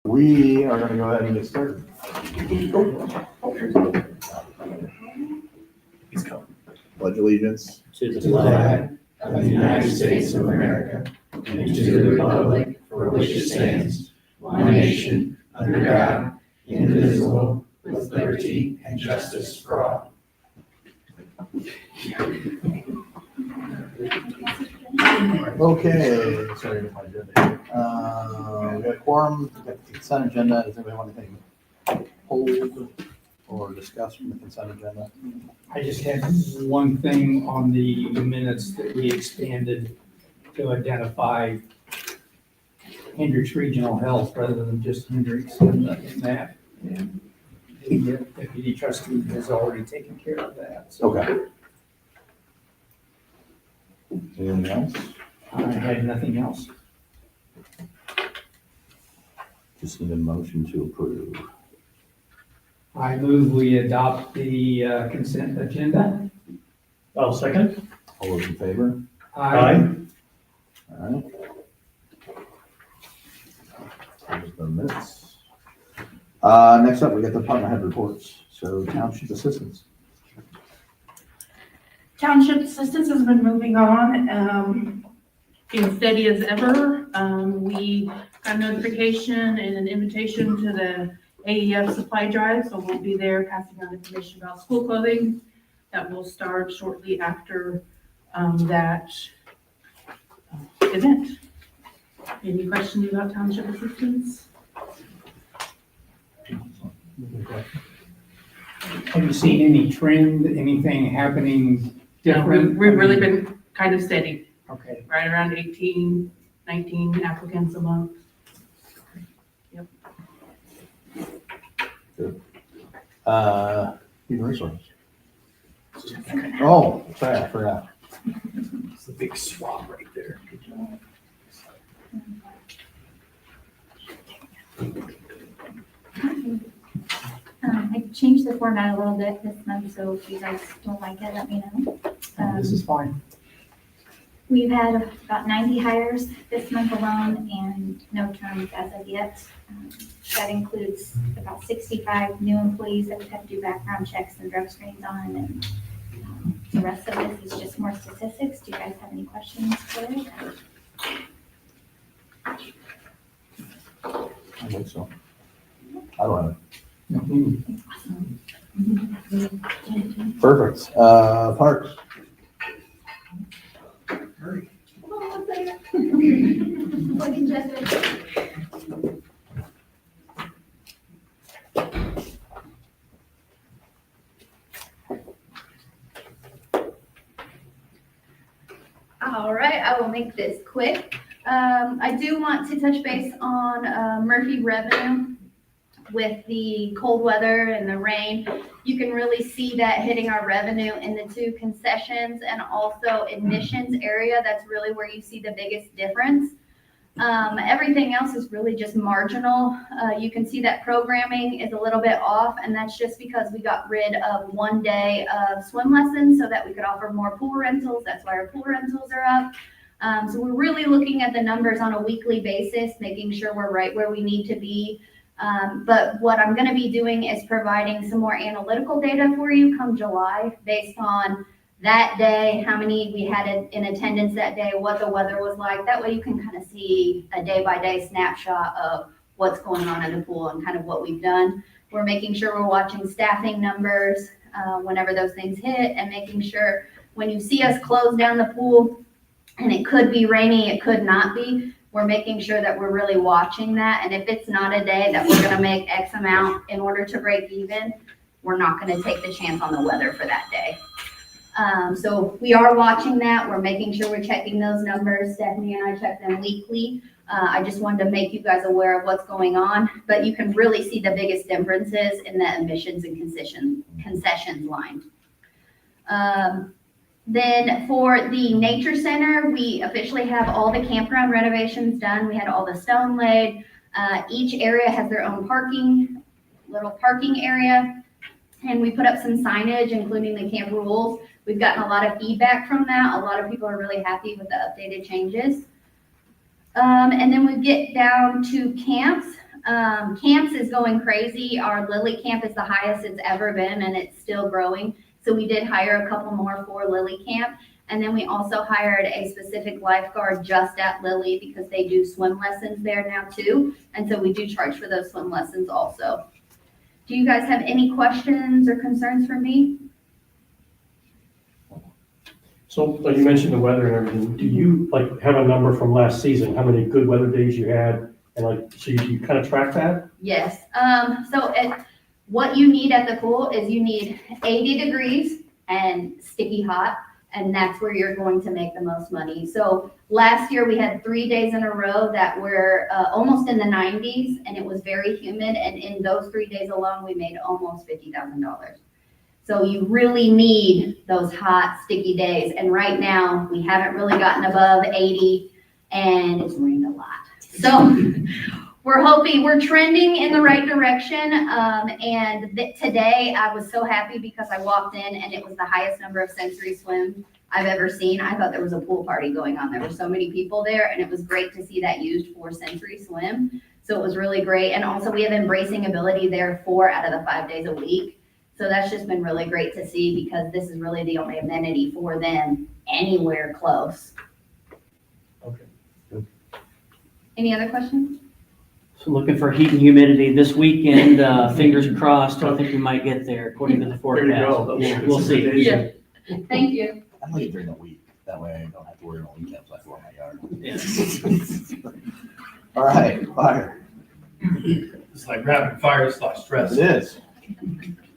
We are going to go ahead and get started. Pledge allegiance to the flag of the United States of America and to the republic for which it stands, one nation, under God, indivisible, with liberty and justice for all. Okay, sorry to find you there. We got a quorum, we got the consent agenda. Does anybody want anything hold or discuss from the consent agenda? I just had one thing on the minutes that we expanded to identify Hendricks Regional Health rather than just Hendricks in that. And the deputy trustee has already taken care of that. So Okay. Anything else? I had nothing else. Just need a motion to approve. I move we adopt the consent agenda. I'll second. All those in favor? Aye. All right. There's the minutes. Next up, we got the department head reports. So township assistants. Township assistance has been moving on, being steady as ever. We got notification and an invitation to the AEF supply drive, so we'll be there passing out information about school clothing. That will start shortly after that event. Any questions about township assistance? Have you seen any trend, anything happening different? We've really been kind of steady, Okay. right around 18, 19 applicants a month. Human resources. Oh, sorry, I forgot. It's a big swab right there. Good job. I changed the format a little bit this month, so if you guys don't like it, let me know. This is fine. We've had about 90 hires this month alone and no terms as of yet. That includes about 65 new employees that we've had to do background checks and drug screens on, and the rest of this is just more statistics. Do you guys have any questions for it? I think so. I don't have it. Perfect. Parks. Looking just All right, I will make this quick. I do want to touch base on Murphy revenue. With the cold weather and the rain, you can really see that hitting our revenue in the two concessions and also admissions area. That's really where you see the biggest difference. Everything else is really just marginal. You can see that programming is a little bit off, and that's just because we got rid of 1 day of swim lessons so that we could offer more pool rentals. That's why our pool rentals are up. So we're really looking at the numbers on a weekly basis, making sure we're right where we need to be. But what I'm going to be doing is providing some more analytical data for you come July based on that day, how many we had in attendance that day, what the weather was like. That way you can kind of see a day-by-day snapshot of what's going on in the pool and kind of what we've done. We're making sure we're watching staffing numbers whenever those things hit, and making sure when you see us close down the pool, and it could be rainy, it could not be, we're making sure that we're really watching that. And if it's not a day that we're going to make X amount in order to break even, we're not going to take the chance on the weather for that day. So we are watching that. We're making sure we're checking those numbers. Stephanie and I check them weekly. I just wanted to make you guys aware of what's going on, but you can really see the biggest differences in the admissions and concessions line. Then for the nature center, we officially have all the campground renovations done. We had all the stone laid. Each area has their own little parking area. And we put up some signage, including the camp rules. We've gotten a lot of feedback from that. A lot of people are really happy with the updated changes. And then we get down to camps. Camps is going crazy. Our Lily camp is the highest it's ever been, and it's still growing. So we did hire a couple more for Lily camp. And then we also hired a specific lifeguard just at Lily because they do swim lessons there now too. And so we do charge for those swim lessons also. Do you guys have any questions or concerns for me? So, like you mentioned the weather and everything, do you like have a number from last season, how many good weather days you had? And like, so you kind of track that? Yes. What you need at the pool is you need 80 degrees and sticky hot, and that's where you're going to make the most money. So last year we had 3 days in a row that were almost in the 90s, and it was very humid. And in those 3 days alone, we made almost $50,000. So you really need those hot, sticky days. And right now we haven't really gotten above 80, and it's rained a lot. So we're hoping, we're trending in the right direction. Today I was so happy because I walked in and it was the highest number of sensory swims I've ever seen. I thought there was a pool party going on. There were so many people there, and it was great to see that used for sensory swim. So it was really great. And also we have embracing ability there 4 out of the 5 days a week. So that's just been really great to see because this is really the only amenity for them anywhere close. Okay. Any other questions? So looking for heat and humidity this weekend, fingers crossed, I think we might get there according to the forecast. There you go. Yeah, we'll see. Yeah. Thank you. I'm gonna get during the week. That way I don't have to worry about weekends. I go in my yard. Yeah. All right, fire. It's like rapid fire / stress. It is.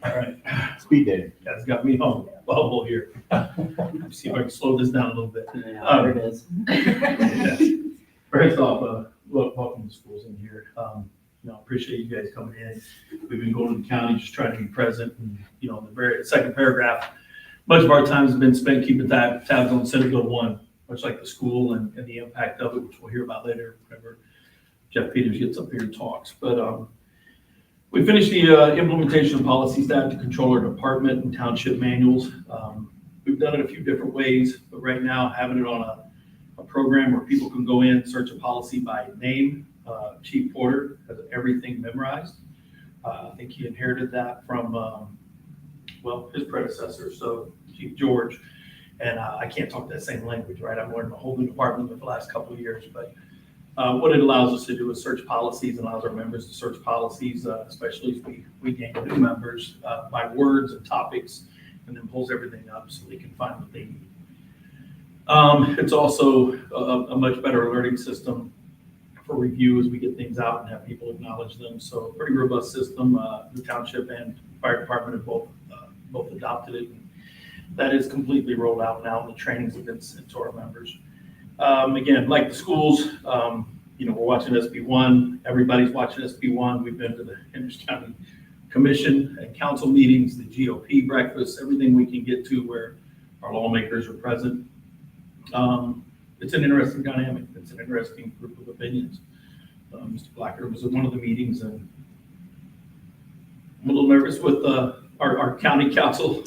All right, Speed dating. that's got me home bubble here. See if I can slow this down a little bit. Yeah, there it is. First off, welcome to schools in here. Appreciate you guys coming in. We've been going to the county, just trying to be present. And, the very second paragraph, much of our time has been spent keeping tabs on Senate Bill 1, much like the school and the impact of it, which we'll hear about later whenever Jeff Peters gets up here and talks. But we finished the implementation of policy staff to control our department and township manuals. We've done it a few different ways, but right now having it on a program where people can go in, search a policy by name. Chief Porter has everything memorized. I think he inherited that from, his predecessor, so Chief George. And I can't talk that same language, right? I've learned a whole new department in the last couple of years, but what it allows us to do is search policies, and allows our members to search policies, especially if we gain new members by words and topics, and then pulls everything up so they can find what they need. It's also a much better alerting system for review as we get things out and have people acknowledge them. So pretty robust system. The township and fire department have both adopted it. And that is completely rolled out now, and the trainings have been sent to our members. Again, like the schools, we're watching SB1. Everybody's watching SB1. We've been to the Henry County Commission and council meetings, the GOP breakfasts, everything we can get to where our lawmakers are present. It's an interesting dynamic. It's an interesting group of opinions. Mr. Blacker was at one of the meetings, and I'm a little nervous with our county council,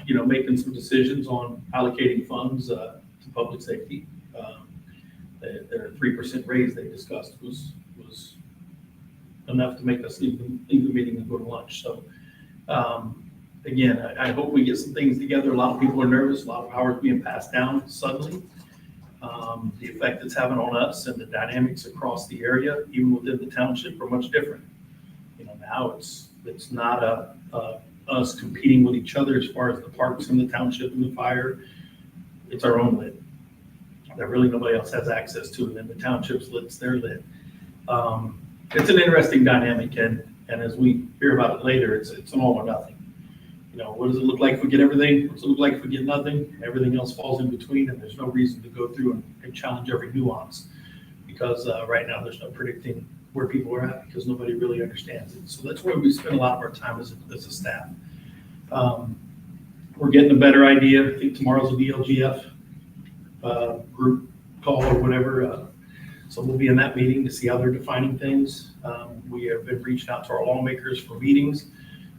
making some decisions on allocating funds to public safety. Their 3% raise they discussed was enough to make us leave the meeting and go to lunch. So again, I hope we get some things together. A lot of people are nervous. A lot of power is being passed down suddenly. The effect it's having on us and the dynamics across the area, even within the township, are much different. Now it's not us competing with each other as far as the parks and the township and the fire. It's our own lid that really nobody else has access to. And then the township's lid's their lid. It's an interesting dynamic, and as we hear about it later, it's an all or nothing. What does it look like if we get everything? What does it look like if we get nothing? Everything else falls in between, and there's no reason to go through and challenge every nuance, because right now there's no predicting where people are at because nobody really understands it. So that's where we spend a lot of our time as a staff. We're getting a better idea. I think tomorrow's a DLGF group call or whatever. So we'll be in that meeting to see how they're defining things. We have been reaching out to our lawmakers for meetings.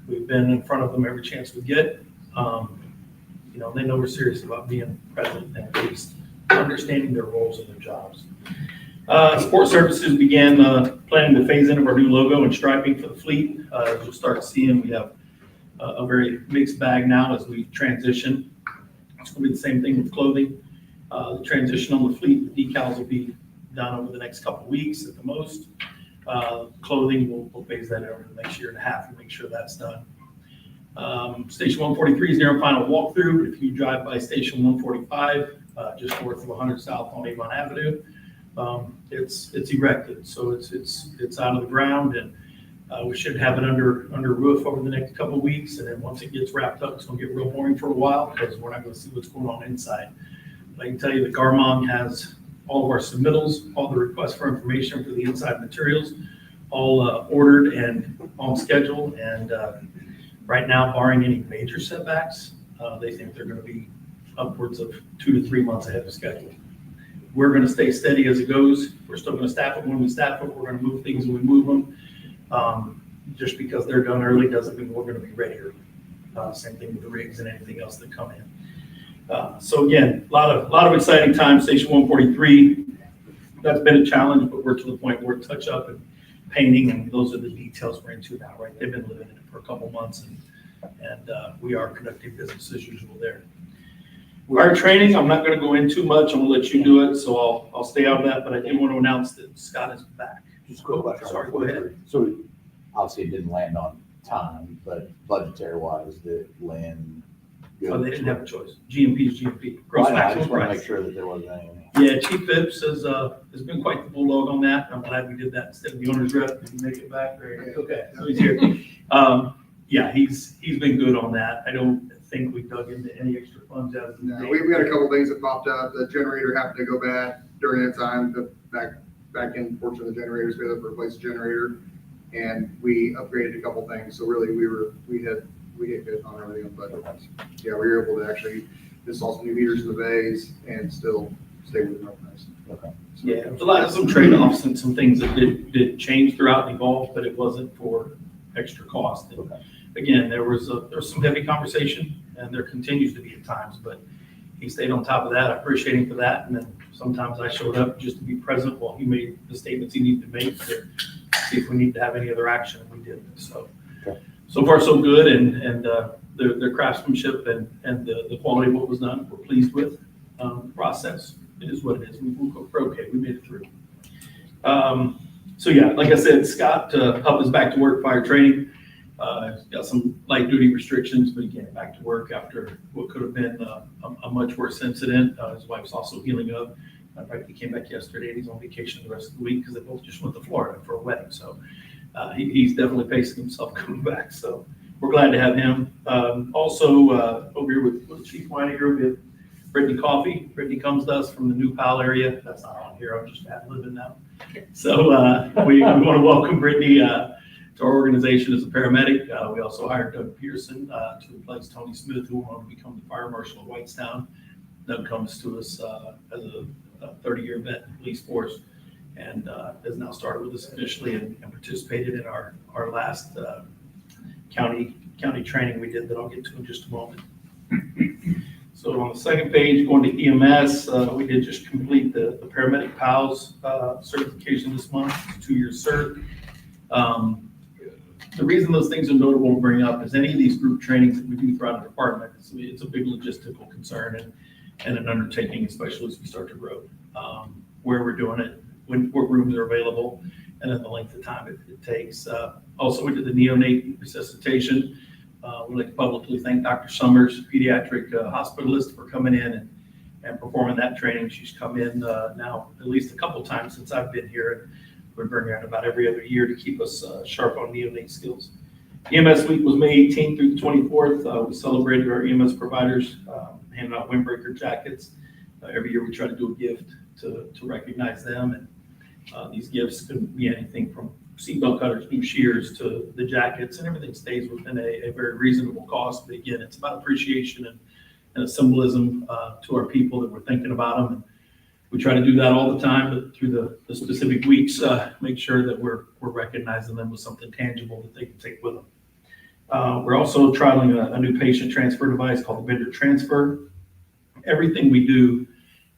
We've been in front of them every chance we get. They know we're serious about being present and at least understanding their roles and their jobs. Support services began planning to phase in of our new logo and striping for the fleet. As you'll start seeing, we have a very mixed bag now as we transition. It's going to be the same thing with clothing. The transition on the fleet, the decals will be done over the next couple of weeks at the most. Clothing, we'll phase that over the next year and a half and make sure that's done. Station 143 is near a final walkthrough. If you drive by Station 145, just north of 100 South on Avon Avenue, it's erected, so it's out of the ground, and we should have it under roof over the next couple of weeks. And then once it gets wrapped up, it's going to get real boring for a while because we're not going to see what's going on inside. But I can tell you that Garmong has all of our submittals, all the requests for information for the inside materials, all ordered and on schedule. And right now, barring any major setbacks, they think they're going to be upwards of 2 to 3 months ahead of schedule. We're going to stay steady as it goes. We're still going to staff it when we staff it. We're going to move things when we move them. Just because they're done early doesn't mean we're going to be ready early. Same thing with the rigs and anything else that come in. So again, a lot of exciting times. Station 143, that's been a challenge, but we're to the point where touch up and painting, and those are the details we're into now, right? They've been living in it for a couple months, and we are conducting business as usual there. Our training, I'm not going to go in too much. I'm going to let you do it, so I'll stay out of that. But I did want to announce that Scott is back. Just a quick question. Sorry, go ahead. So obviously it didn't land on time, but budgetary wise, did it land good? Oh, they didn't have a choice. GMP is GMP. Gross I maximum just want to price. make sure that there wasn't anything. Yeah, Chief Phipps has been quite the bulldog on that. I'm glad we did that instead of the owner's rep. Did you make it back? Okay, so he's here. Yeah, he's been good on that. I don't think we dug into any extra funds as of No, today. we had a couple things that popped up. The generator happened to go bad during that time. The back end portion of the generator's been able to replace the generator, and we upgraded a couple things. So really, we hit good on everything on budget. Yeah, we were able to actually install some new meters in the bays and still stay within our price. Okay. Yeah, there's a lot of some trade-offs and some things that did change throughout and evolve, but it wasn't for extra cost. And Okay. again, there was some heavy conversation, and there continues to be at times, but he stayed on top of that. I appreciate him for that. And then sometimes I showed up just to be present while he made the statements he needed to make to see if we need to have any other action. We did. So, Okay. So far so good. And their craftsmanship and the quality of what was done, we're pleased with the process. It is what it is. We're okay. We made it through. So yeah, like I said, Scott Hupp is back to work, fire training. Got some light duty restrictions, but again, back to work after what could have been a much worse incident. His wife's also healing up. In fact, he came back yesterday and he's on vacation the rest of the week because they both just went to Florida for a wedding. So he's definitely pacing himself coming back. So we're glad to have him. Also over here with Chief Weininger, we have Brittany Coffee. Brittany comes to us from the New Pal area. That's not on here. I'm just ad-libbing now. So we want to welcome Brittany to our organization as a paramedic. We also hired Doug Pearson to replace Tony Smith, who wanted to become the fire marshal of Whitestown. Doug comes to us as a 30-year vet in the police force and has now started with us officially and participated in our last county training we did that I'll get to in just a moment. So on the second page, going to EMS, we did just complete the paramedic PALS certification this month, 2-year cert. The reason those things are notable to bring up is any of these group trainings that we do throughout the department, it's a big logistical concern and an undertaking, especially as we start to grow. Where we're doing it, what rooms are available, and then the length of time it takes. Also, we did the neonate resuscitation. We'd like to publicly thank Dr. Summers, pediatric hospitalist, for coming in and performing that training. She's come in now at least a couple times since I've been here. We bring her in about every other year to keep us sharp on neonate skills. EMS week was May 18th through the 24th. We celebrated our EMS providers, handing out windbreaker jackets. Every year we try to do a gift to recognize them. And these gifts could be anything from seatbelt cutters, new shears, to the jackets, and everything stays within a very reasonable cost. But again, it's about appreciation and a symbolism to our people that we're thinking about them. And we try to do that all the time, but through the specific weeks, make sure that we're recognizing them with something tangible that they can take with them. We're also trialing a new patient transfer device called the Vendor Transfer. Everything we do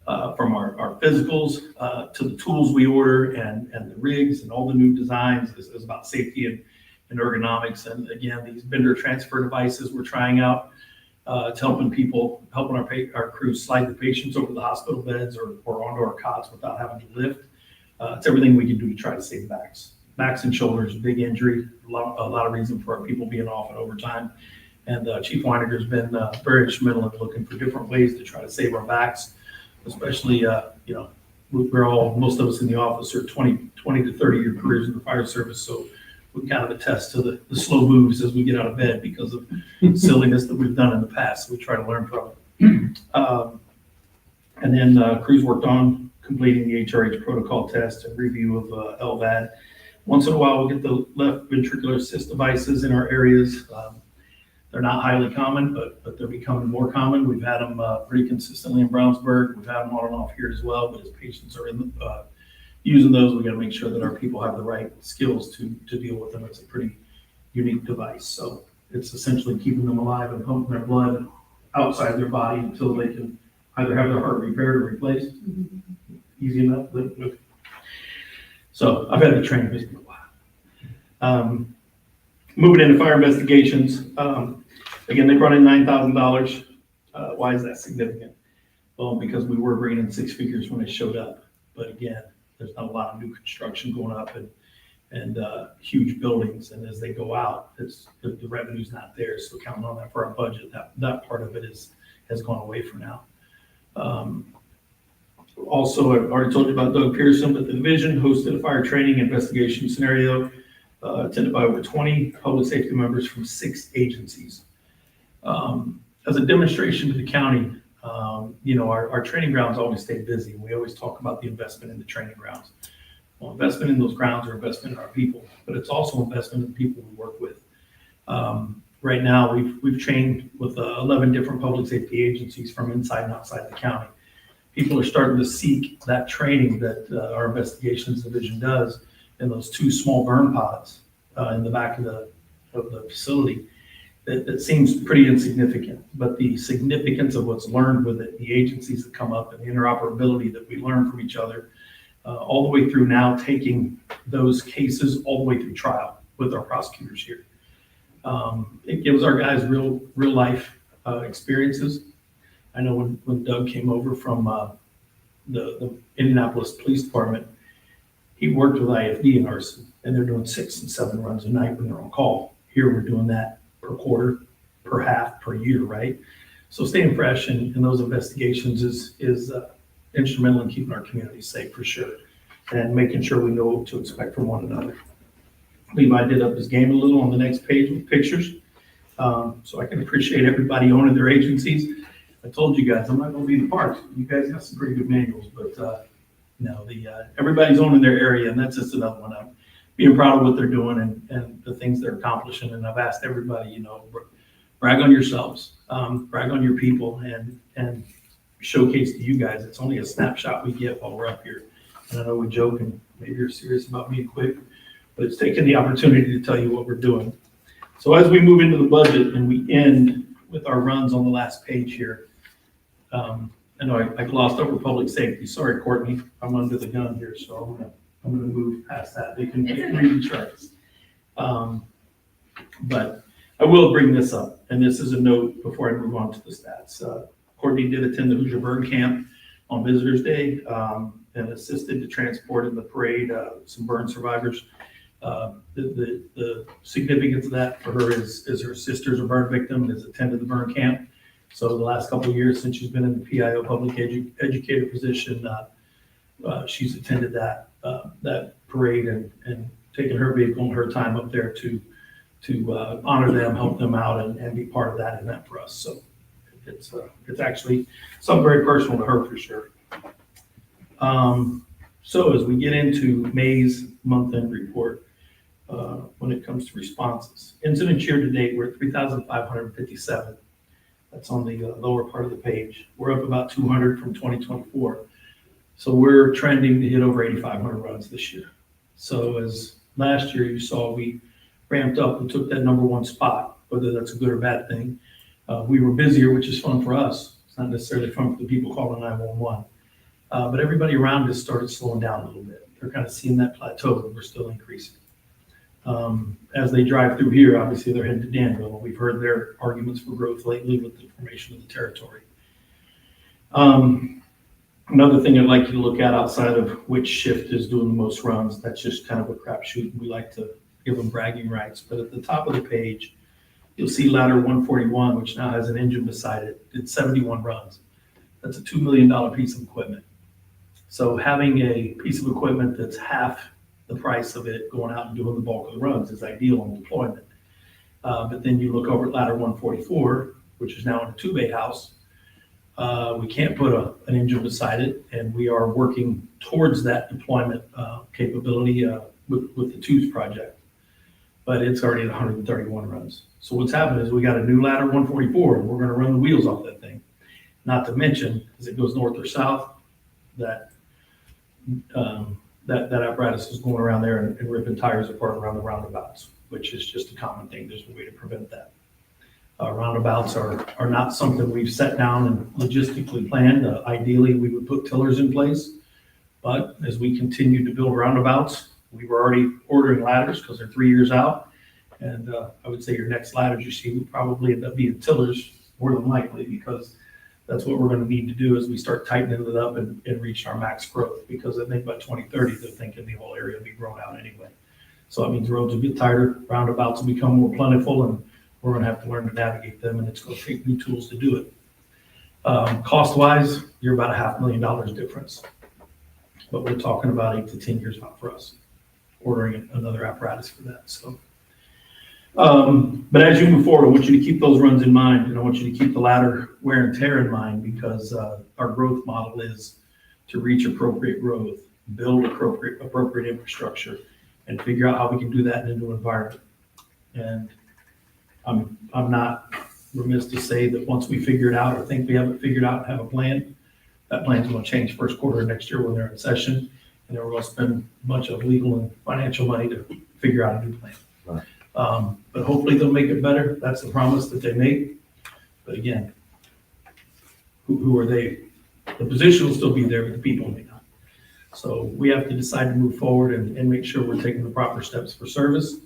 from our physicals to the tools we order and the rigs and all the new designs is about safety and ergonomics. And again, these vendor transfer devices we're trying out, it's helping our crews slide the patients over the hospital beds or onto our cots without having to lift. It's everything we can do to try to save backs. Backs and shoulders, big injury, a lot of reason for our people being off and overtime. And Chief Weininger's been very instrumental in looking for different ways to try to save our backs, especially, most of us in the office are 20 to 30-year careers in the fire service. So we kind of attest to the slow moves as we get out of bed because of silliness that we've done in the past. So we try to learn from it. And then crews worked on completing the HRH protocol test and review of LVAD. Once in a while, we'll get the left ventricular assist devices in our areas. They're not highly common, but they're becoming more common. We've had them pretty consistently in Brownsburg. We've had them on and off here as well, but as patients are using those, we got to make sure that our people have the right skills to deal with them. It's a pretty unique device. So it's essentially keeping them alive and pumping their blood outside their body until they can either have their heart repaired or replaced. Easy enough. So I've had to train these people a while. Moving into fire investigations. Again, they brought in $9,000. Why is that significant? Well, because we were bringing in 6 figures when they showed up. But again, there's not a lot of new construction going up and huge buildings. And as they go out, the revenue's not there. So counting on that for our budget, that part of it has gone away for now. Also, I've already told you about Doug Pearson, but the division hosted a fire training investigation scenario attended by over 20 public safety members from 6 agencies. As a demonstration to the county, our training grounds always stay busy. We always talk about the investment in the training grounds. Well, investment in those grounds are investment in our people, but it's also investment in the people we work with. Right now, we've trained with 11 different public safety agencies from inside and outside the county. People are starting to seek that training that our investigations division does in those 2 small burn pods in the back of the facility. That seems pretty insignificant, but the significance of what's learned with it, the agencies that come up and the interoperability that we learn from each other, all the way through now taking those cases all the way through trial with our prosecutors here. It gives our guys real life experiences. I know when Doug came over from the Indianapolis Police Department, he worked with IFD in arson, and they're doing 6 and 7 runs a night when they're on call. Here we're doing that per quarter, per half, per year, right? So staying fresh in those investigations is instrumental in keeping our community safe for sure, and making sure we know what to expect from one another. Levi did up his game a little on the next page with pictures, so I can appreciate everybody owning their agencies. I told you guys, I'm not going to be the parts. You guys have some pretty good manuals, but everybody's owning their area, and that's just another one. I'm being proud of what they're doing and the things they're accomplishing. And I've asked everybody, brag on yourselves, brag on your people, and showcase to you guys. It's only a snapshot we get while we're up here. And I know we joke, and maybe you're serious about being quick, but it's taking the opportunity to tell you what we're doing. So as we move into the budget and we end with our runs on the last page here, I know I glossed over public safety. Sorry, Courtney, I'm under the gun here, so I'm gonna move past that. They can read the charts. But I will bring this up, and this is a note before I move on to the stats. Courtney did attend the Hoosier Burn Camp on Visitors Day and assisted to transport in the parade some burn survivors. The significance of that for her is her sister's a burn victim and has attended the burn camp. So the last couple of years since she's been in the PIO public educator position, she's attended that parade and taken her vehicle and her time up there to honor them, help them out, and be part of that event for us. So it's actually something very personal to her for sure. So as we get into May's month-end report, when it comes to responses, incidents year to date, we're at 3,557. That's on the lower part of the page. We're up about 200 from 2024. So we're trending to hit over 8,500 runs this year. So as last year you saw, we ramped up and took that #1 spot, whether that's a good or bad thing. We were busier, which is fun for us. It's not necessarily fun for the people calling 911. But everybody around us started slowing down a little bit. They're kind of seeing that plateau, but we're still increasing. As they drive through here, obviously they're heading to Danville. We've heard their arguments for growth lately with the formation of the territory. Another thing I'd like you to look at outside of which shift is doing the most runs, that's just kind of a crapshoot. We like to give them bragging rights, but at the top of the page, you'll see ladder 141, which now has an engine beside it. It's 71 runs. That's a $2 million piece of equipment. So having a piece of equipment that's half the price of it going out and doing the bulk of the runs is ideal in deployment. But then you look over at ladder 144, which is now in a 2-bay house. We can't put an engine beside it, and we are working towards that deployment capability with the twos project. But it's already at 131 runs. So what's happened is we got a new ladder 144, and we're going to run the wheels off that thing. Not to mention, as it goes north or south, that apparatus is going around there and ripping tires apart around the roundabouts, which is just a common thing. There's a way to prevent that. Roundabouts are not something we've set down and logistically planned. Ideally, we would put tillers in place, but as we continue to build roundabouts, we were already ordering ladders because they're 3 years out. And I would say your next ladders you see will probably end up being tillers more than likely, because that's what we're going to need to do as we start tightening it up and reach our max growth. Because I think by 2030, they're thinking the whole area will be grown out anyway. So that means roads will get tighter, roundabouts will become more plentiful, and we're going to have to learn to navigate them, and it's going to take new tools to do it. Cost-wise, you're about $500,000 difference. But we're talking about 8 to 10 years out for us, ordering another apparatus for that. So, but as you move forward, I want you to keep those runs in mind, and I want you to keep the ladder wear and tear in mind, because our growth model is to reach appropriate growth, build appropriate infrastructure, and figure out how we can do that in a new environment. And I'm not remiss to say that once we figure it out, or think we have it figured out and have a plan, that plan's going to change first quarter of next year when they're in session, and then we're going to spend a bunch of legal and financial money to figure out a new plan. Right. But hopefully they'll make it better. That's the promise that they make. But again, who are they? The position will still be there, but the people may not. So we have to decide to move forward and make sure we're taking the proper steps for service.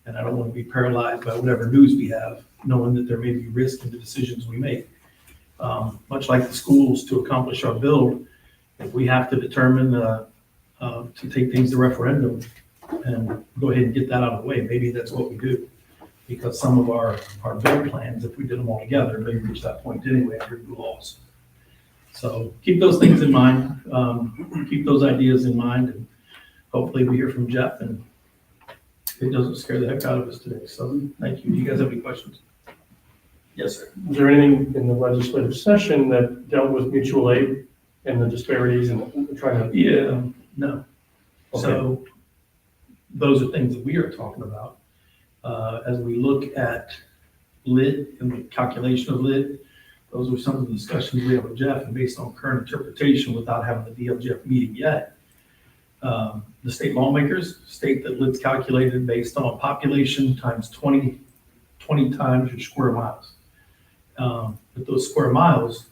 And I don't want to be paralyzed by whatever news we have, knowing that there may be risk in the decisions we make. Much like the schools, to accomplish our build, if we have to determine to take things to referendum and go ahead and get that out of the way, maybe that's what we do. Because some of our build plans, if we did them all together, may reach that point anyway under new laws. So keep those things in mind, keep those ideas in mind, and hopefully we hear from Jeff and it doesn't scare the heck out of us today. So thank you. Do you guys have any questions? Yes, sir. Is there anything in the legislative session that dealt with mutual aid and the disparities and trying to? Yeah, no. Okay. So those are things that we are talking about. As we look at lit and the calculation of lit, those are some of the discussions we have with Jeff, and based on current interpretation without having the DLGF meeting yet, the state lawmakers state that lit's calculated based on population times 20 times your square miles. But those square miles,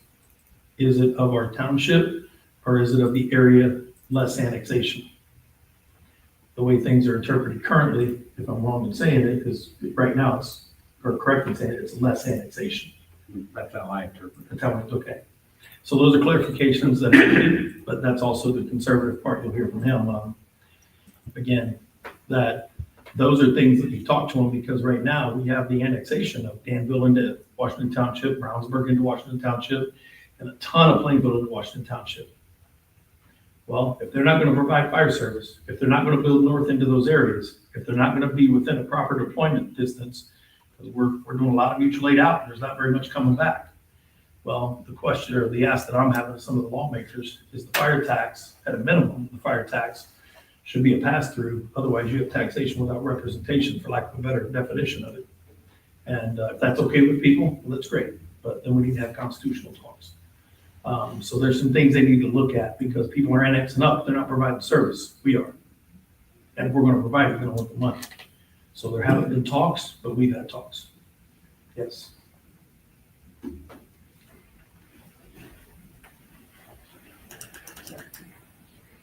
is it of our township or is it of the area less annexation? The way things are interpreted currently, if I'm wrong in saying it, is right now it's, or correct in saying it, it's less annexation. That's how I interpret it. That's how it's okay. So those are clarifications that are needed, but that's also the conservative part you'll hear from him. Again, that those are things that you talk to him, because right now we have the annexation of Danville into Washington Township, Brownsburg into Washington Township, and a ton of Plainville into Washington Township. Well, if they're not going to provide fire service, if they're not going to build north into those areas, if they're not going to be within a proper deployment distance, because we're doing a lot of mutual aid out, and there's not very much coming back. Well, the question or the ask that I'm having with some of the lawmakers is the fire tax, at a minimum, the fire tax should be a pass-through. Otherwise, you have taxation without representation, for lack of a better definition of it. And if that's okay with people, well, that's great. But then we need to have constitutional talks. So there's some things they need to look at, because people are annexing up. They're not providing service. We are. And if we're going to provide, we're going to want the money. So there haven't been talks, but we've had talks. Yes.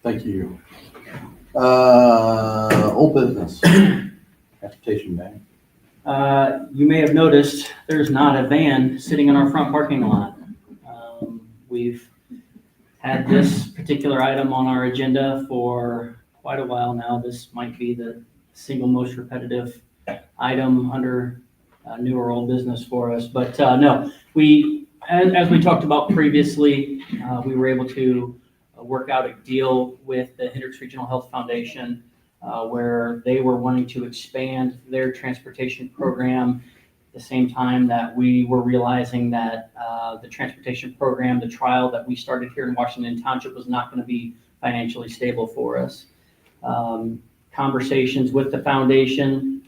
Thank you. Old business, transportation ban. You may have noticed there's not a van sitting in our front parking lot. We've had this particular item on our agenda for quite a while now. This might be the single most repetitive item under new or old business for us. But no, as we talked about previously, we were able to work out a deal with the Hendricks Regional Health Foundation where they were wanting to expand their transportation program at the same time that we were realizing that the transportation program, the trial that we started here in Washington Township, was not going to be financially stable for us. Conversations with the foundation,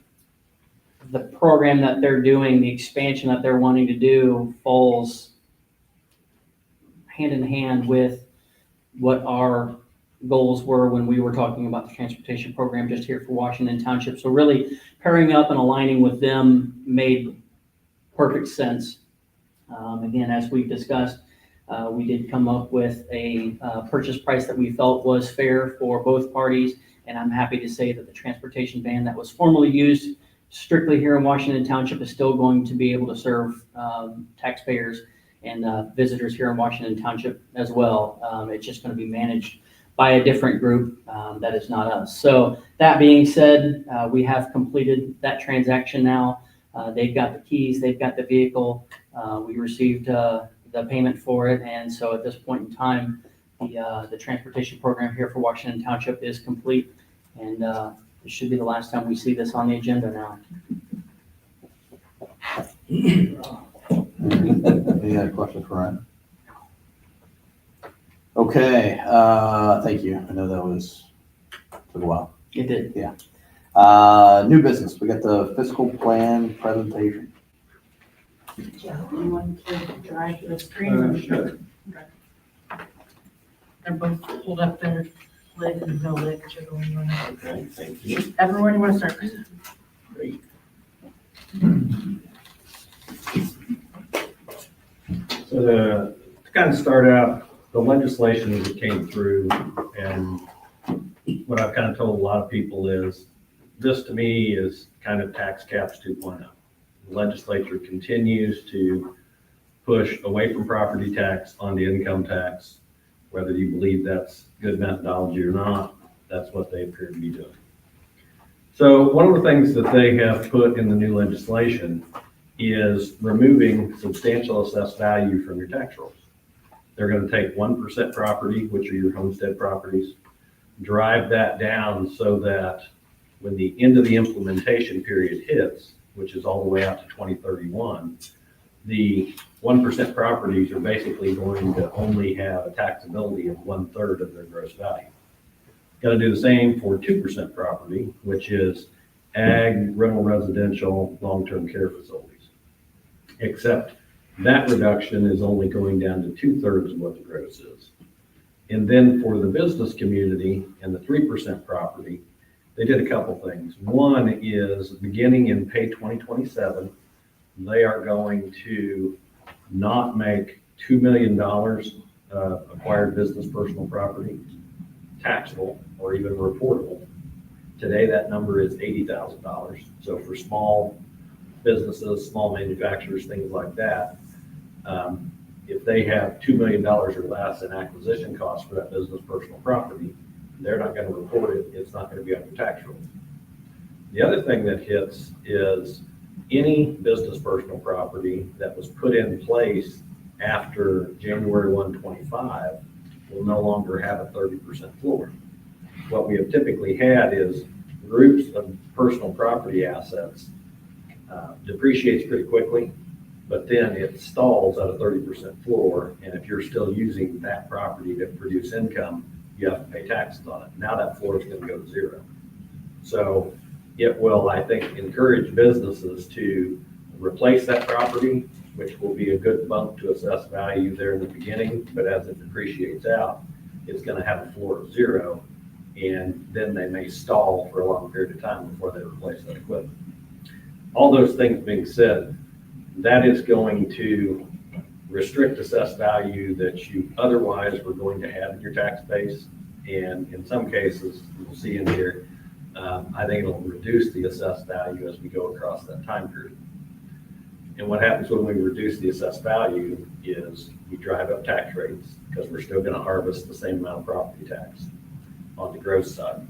the program that they're doing, the expansion that they're wanting to do falls hand in hand with what our goals were when we were talking about the transportation program just here for Washington Township. So really pairing up and aligning with them made perfect sense. Again, as we've discussed, we did come up with a purchase price that we felt was fair for both parties. And I'm happy to say that the transportation ban that was formerly used strictly here in Washington Township is still going to be able to serve taxpayers and visitors here in Washington Township as well. It's just going to be managed by a different group that is not us. So that being said, we have completed that transaction now. They've got the keys, they've got the vehicle. We received the payment for it. And so at this point in time, the transportation program here for Washington Township is complete. And this should be the last time we see this on the agenda now. Any other questions for Ryan? Okay, thank you. I know that took a while. It did. Yeah. New business, we got the fiscal plan presentation. Joe, you want to drive the screen? Sure. They're both pulled up their lid and no lid. Okay, thank you. Everyone, you want to start? Great. So to kind of start out, the legislation that came through, and what I've kind of told a lot of people is, this to me is kind of tax caps 2.0. The legislature continues to push away from property tax onto income tax. Whether you believe that's good methodology or not, that's what they appear to be doing. So one of the things that they have put in the new legislation is removing substantial assessed value from your tax rolls. They're going to take 1% property, which are your homestead properties, drive that down so that when the end of the implementation period hits, which is all the way out to 2031, the 1% properties are basically going to only have a taxability of 1/3 of their gross value. Got to do the same for 2% property, which is ag, rental residential, long-term care facilities. Except that reduction is only going down to 2/3 of what the gross is. And then for the business community and the 3% property, they did a couple things. One is beginning in pay 2027, they are going to not make $2 million acquired business personal property taxable or even reportable. Today, that number is $80,000. So for small businesses, small manufacturers, things like that, if they have $2 million or less in acquisition costs for that business personal property, they're not going to report it. It's not going to be on your tax roll. The other thing that hits is any business personal property that was put in place after January 1, 25 will no longer have a 30% floor. What we have typically had is groups of personal property assets depreciates pretty quickly, but then it stalls at a 30% floor. And if you're still using that property to produce income, you have to pay taxes on it. Now that floor is going to go to zero. So it will, I think, encourage businesses to replace that property, which will be a good bump to assess value there in the beginning. But as it depreciates out, it's going to have a floor of zero. And then they may stall for a long period of time before they replace that equipment. All those things being said, that is going to restrict assessed value that you otherwise were going to have in your tax base, And in some cases, you'll see in here, I think it'll reduce the assessed value as we go across that time period. And what happens when we reduce the assessed value is we drive up tax rates because we're still gonna harvest the same amount of property tax on the gross side.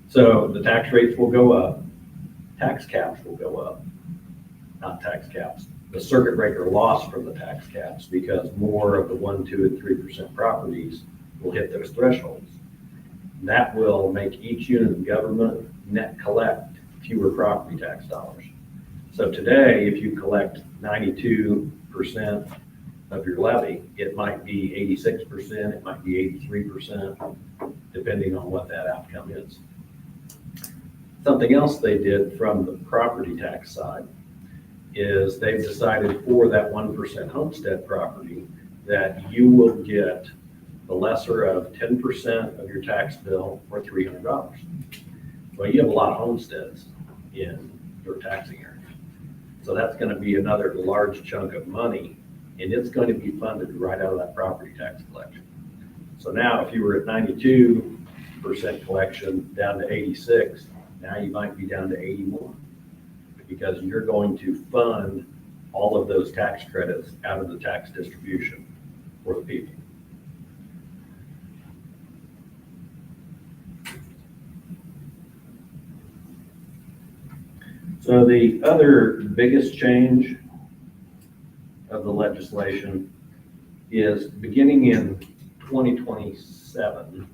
So the tax rates will go up, tax caps will go up, not tax caps. The circuit breaker loss from the tax caps because more of the 1%, 2%, and 3% properties will hit those thresholds. That will make each unit of government net collect fewer property tax dollars. So today, if you collect 92% of your levy, it might be 86%, it might be 83%, depending on what that outcome is. Something else they did from the property tax side is they've decided for that 1% homestead property that you will get the lesser of 10% of your tax bill or $300. Well, you have a lot of homesteads in your taxing area. So that's going to be another large chunk of money, and it's going to be funded right out of that property tax collection. So now if you were at 92% collection down to 86, now you might be down to 81 because you're going to fund all of those tax credits out of the tax distribution for the people. So the other biggest change of the legislation is beginning in 2027,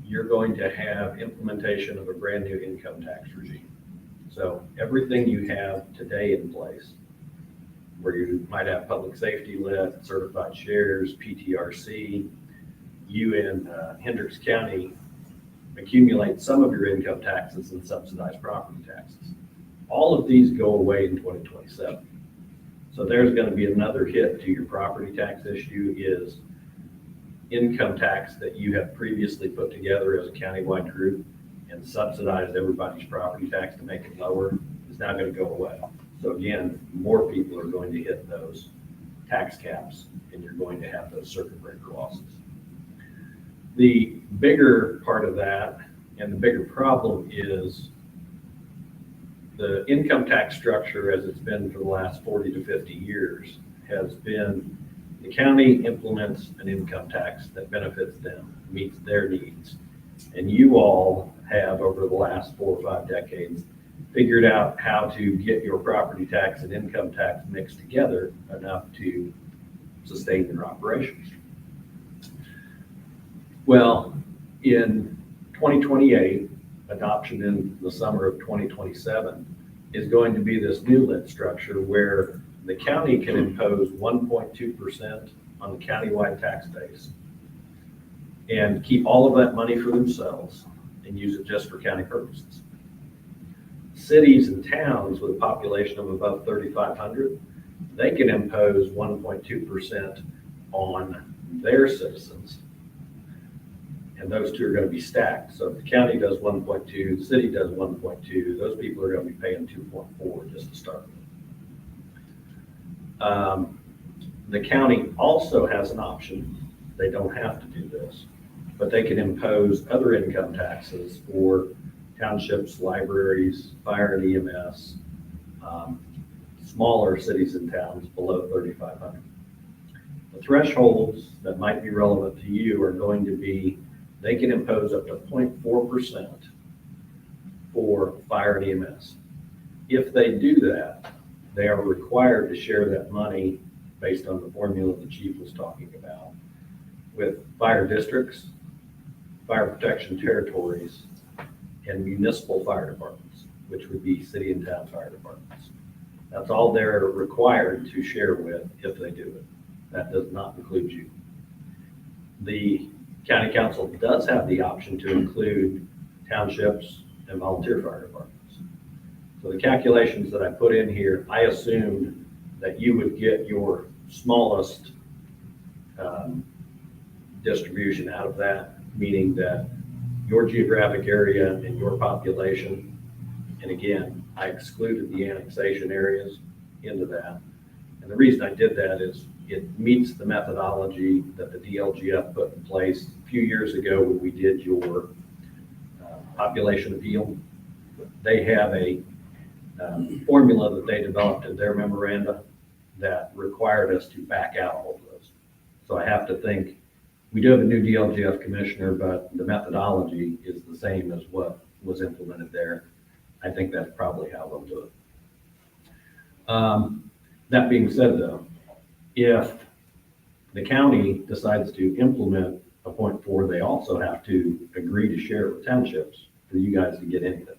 you're going to have implementation of a brand new income tax regime. So everything you have today in place, where you might have public safety lit, certified shares, PTRC, you in Hendricks County accumulate some of your income taxes and subsidized property taxes. All of these go away in 2027. So there's going to be another hit to your property tax issue is income tax that you have previously put together as a countywide group and subsidized everybody's property tax to make it lower is now going to go away. So again, more people are going to hit those tax caps and you're going to have those circuit breaker losses. The bigger part of that and the bigger problem is the income tax structure as it's been for the last 40 to 50 years has been the county implements an income tax that benefits them, meets their needs. And you all have over the last 4 or 5 decades figured out how to get your property tax and income tax mixed together enough to sustain your operations. Well, in 2028, adoption in the summer of 2027 is going to be this new lit structure where the county can impose 1.2% on the countywide tax base and keep all of that money for themselves and use it just for county purposes. Cities and towns with a population of above 3,500, they can impose 1.2% on their citizens. And those two are going to be stacked. So if the county does 1.2, the city does 1.2, those people are going to be paying 2.4 just to start with. The county also has an option. They don't have to do this, but they can impose other income taxes for townships, libraries, fire and EMS, smaller cities and towns below 3,500. The thresholds that might be relevant to you are going to be, they can impose up to 0.4% for fire and EMS. If they do that, they are required to share that money based on the formula the chief was talking about with fire districts, fire protection territories, and municipal fire departments, which would be city and town fire departments. That's all they're required to share with if they do it. That does not include you. The county council does have the option to include townships and volunteer fire departments. So the calculations that I put in here, I assumed that you would get your smallest distribution out of that, meaning that your geographic area and your population, and again, I excluded the annexation areas into that. And the reason I did that is it meets the methodology that the DLGF put in place a few years ago when we did your population appeal. They have a formula that they developed in their memoranda that required us to back out all of those. So I have to think, we do have a new DLGF commissioner, but the methodology is the same as what was implemented there. I think that's probably how they'll do it. That being said though, if the county decides to implement a 0.4, they also have to agree to share with townships for you guys to get anything.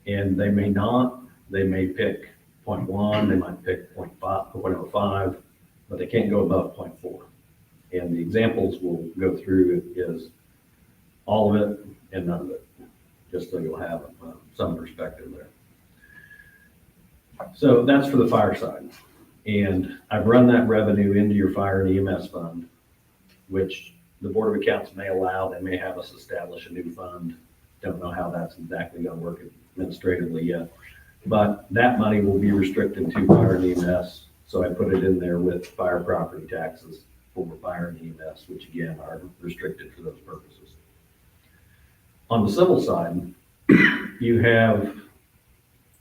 And they may not, they may pick 0.1, they might pick 0.5, 0.05, but they can't go above 0.4. And the examples we'll go through is all of it and none of it, just so you'll have some perspective there. So that's for the fire side. And I've run that revenue into your fire and EMS fund, which the Board of Accounts may allow. They may have us establish a new fund. Don't know how that's exactly going to work administratively yet. But that money will be restricted to fire and EMS. So I put it in there with fire property taxes for fire and EMS, which again are restricted for those purposes. On the civil side, you have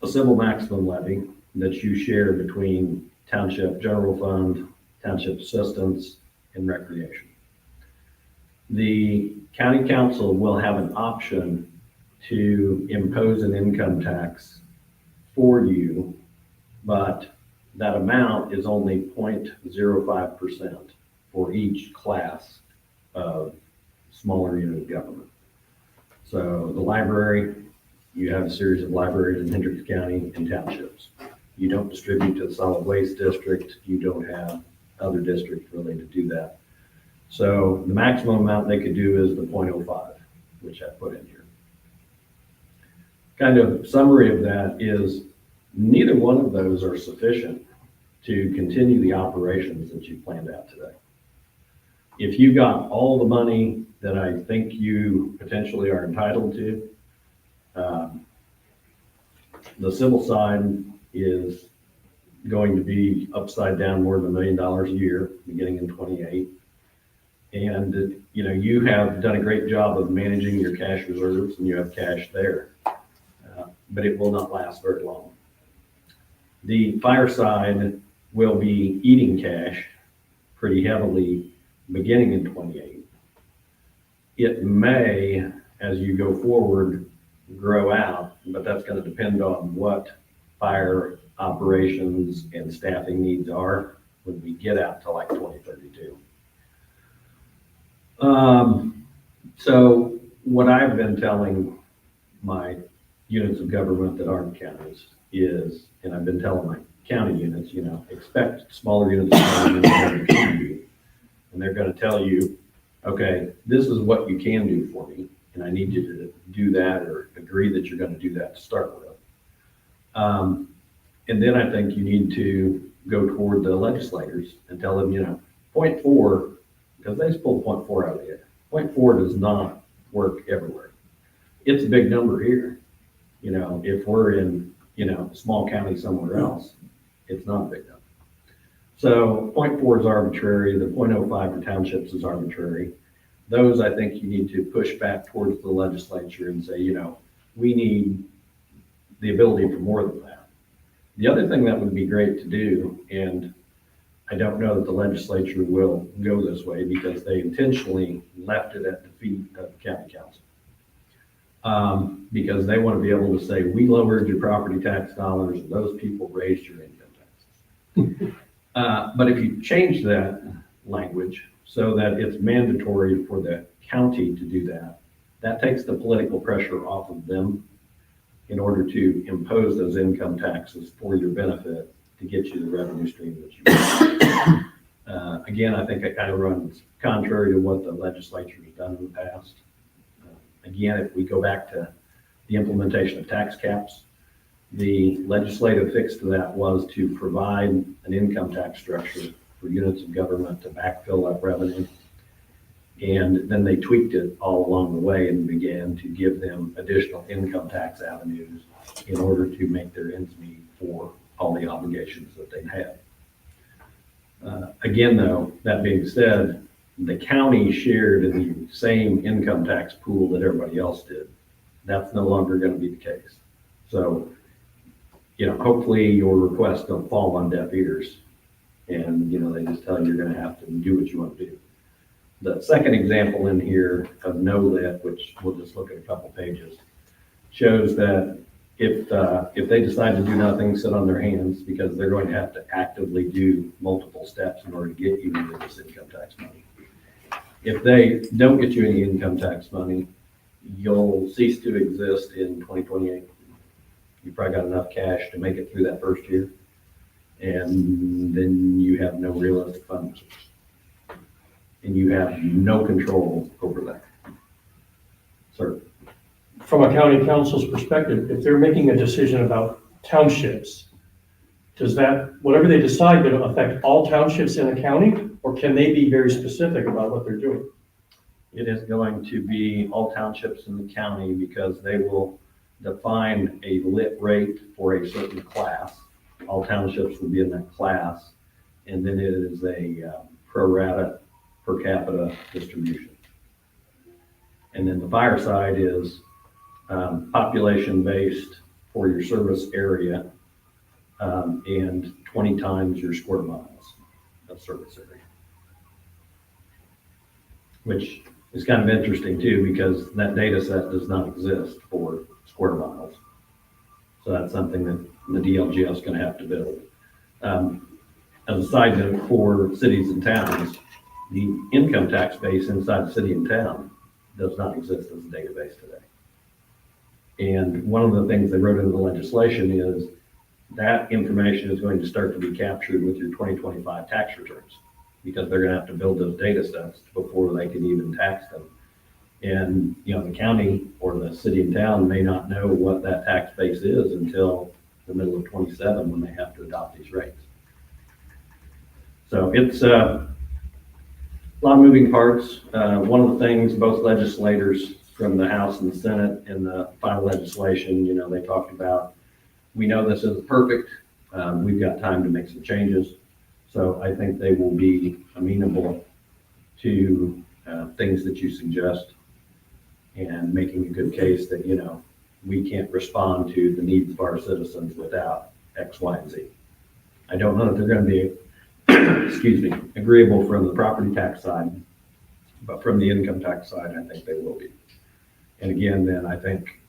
a civil maximum levy that you share between Township General Fund, Township Assistance, and Recreation. The County Council will have an option to impose an income tax for you, but that amount is only 0.05% for each class of smaller unit of government. So the library, you have a series of libraries in Hendricks County and townships. You don't distribute to the solid waste district. You don't have other districts really to do that. So the maximum amount they could do is the 0.05, which I put in here. Kind of summary of that is neither one of those are sufficient to continue the operations that you planned out today. If you got all the money that I think you potentially are entitled to, the civil side is going to be upside down more than $1 million a year, beginning in 28. And, you know, you have done a great job of managing your cash reserves and you have cash there, but it will not last very long. The fire side will be eating cash pretty heavily beginning in 28. It may, as you go forward, grow out, but that's going to depend on what fire operations and staffing needs are when we get out to like 2032. So what I've been telling my units of government that aren't counties is, and I've been telling my county units, you know, expect smaller units of government to you, and they're going to tell you, okay, this is what you can do for me, and I need you to do that or agree that you're going to do that to start with. And then I think you need to go toward the legislators and tell them, you know, 0.4, because they just pulled 0.4 out of the air. 0.4 does not work everywhere. It's a big number here. You know, if we're in, you know, a small county somewhere else, it's not a big number. So 0.4 is arbitrary. The 0.05 for townships is arbitrary. Those, I think you need to push back towards the legislature and say, you know, we need the ability for more than that. The other thing that would be great to do, and I don't know that the legislature will go this way because they intentionally left it at the feet of the county council. Because they want to be able to say, we lowered your property tax dollars and those people raised your income taxes. But if you change that language so that it's mandatory for the county to do that, that takes the political pressure off of them in order to impose those income taxes for your benefit to get you the revenue stream that you want. Again, I think it kind of runs contrary to what the legislature has done in the past. Again, if we go back to the implementation of tax caps, the legislative fix to that was to provide an income tax structure for units of government to backfill that revenue. And then they tweaked it all along the way and began to give them additional income tax avenues in order to make their ends meet for all the obligations that they had. Again, though, that being said, the county shared in the same income tax pool that everybody else did. That's no longer going to be the case. So, hopefully your requests don't fall on deaf ears and, they just tell you you're going to have to do what you want to do. The second example in here of no lit, which we'll just look at a couple pages, shows that if they decide to do nothing, sit on their hands, because they're going to have to actively do multiple steps in order to get you into this income tax money. If they don't get you any income tax money, you'll cease to exist in 2028. You probably got enough cash to make it through that first year, and then you have no realistic funds, and you have no control over that. Sir. From a county council's perspective, if they're making a decision about townships, does that, whatever they decide, going to affect all townships in a county, or can they be very specific about what they're doing? It is going to be all townships in the county, because they will define a lit rate for a certain class. All townships will be in that class, and then it is a pro rata per capita distribution. And then the fire side is population based for your service area, and 20 times your square miles of service area. Which is kind of interesting too, because that data set does not exist for square miles. So that's something that the DLGF is going to have to build. As a side note, for cities and towns, the income tax base inside the city and town does not exist as a database today. And one of the things they wrote into the legislation is that information is going to start to be captured with your 2025 tax returns, because they're going to have to build those data sets before they can even tax them. And, the county or the city and town may not know what that tax base is until the middle of 27, when they have to adopt these rates. So it's a lot of moving parts. One of the things both legislators from the House and the Senate in the final legislation, they talked about, we know this isn't perfect. We've got time to make some changes. So I think they will be amenable to things that you suggest, and making a good case that, we can't respond to the needs of our citizens without X, Y, and Z. I don't know if they're going to be, excuse me, agreeable from the property tax side, but from the income tax side, I think they will be. And again, then I think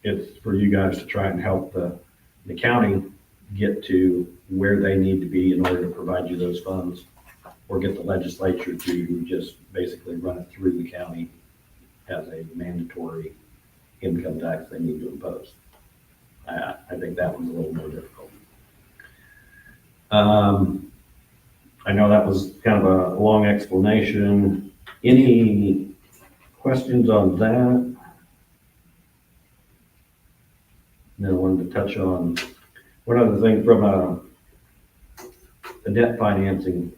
it's for you guys to try and help the county get to where they need to be in order to provide you those funds, or get the legislature to just basically run it through the county as a mandatory income tax they need to impose. I think that one's a little more difficult. I know that was kind of a long explanation. Any questions on that? Then I wanted to touch on one other thing from a debt financing.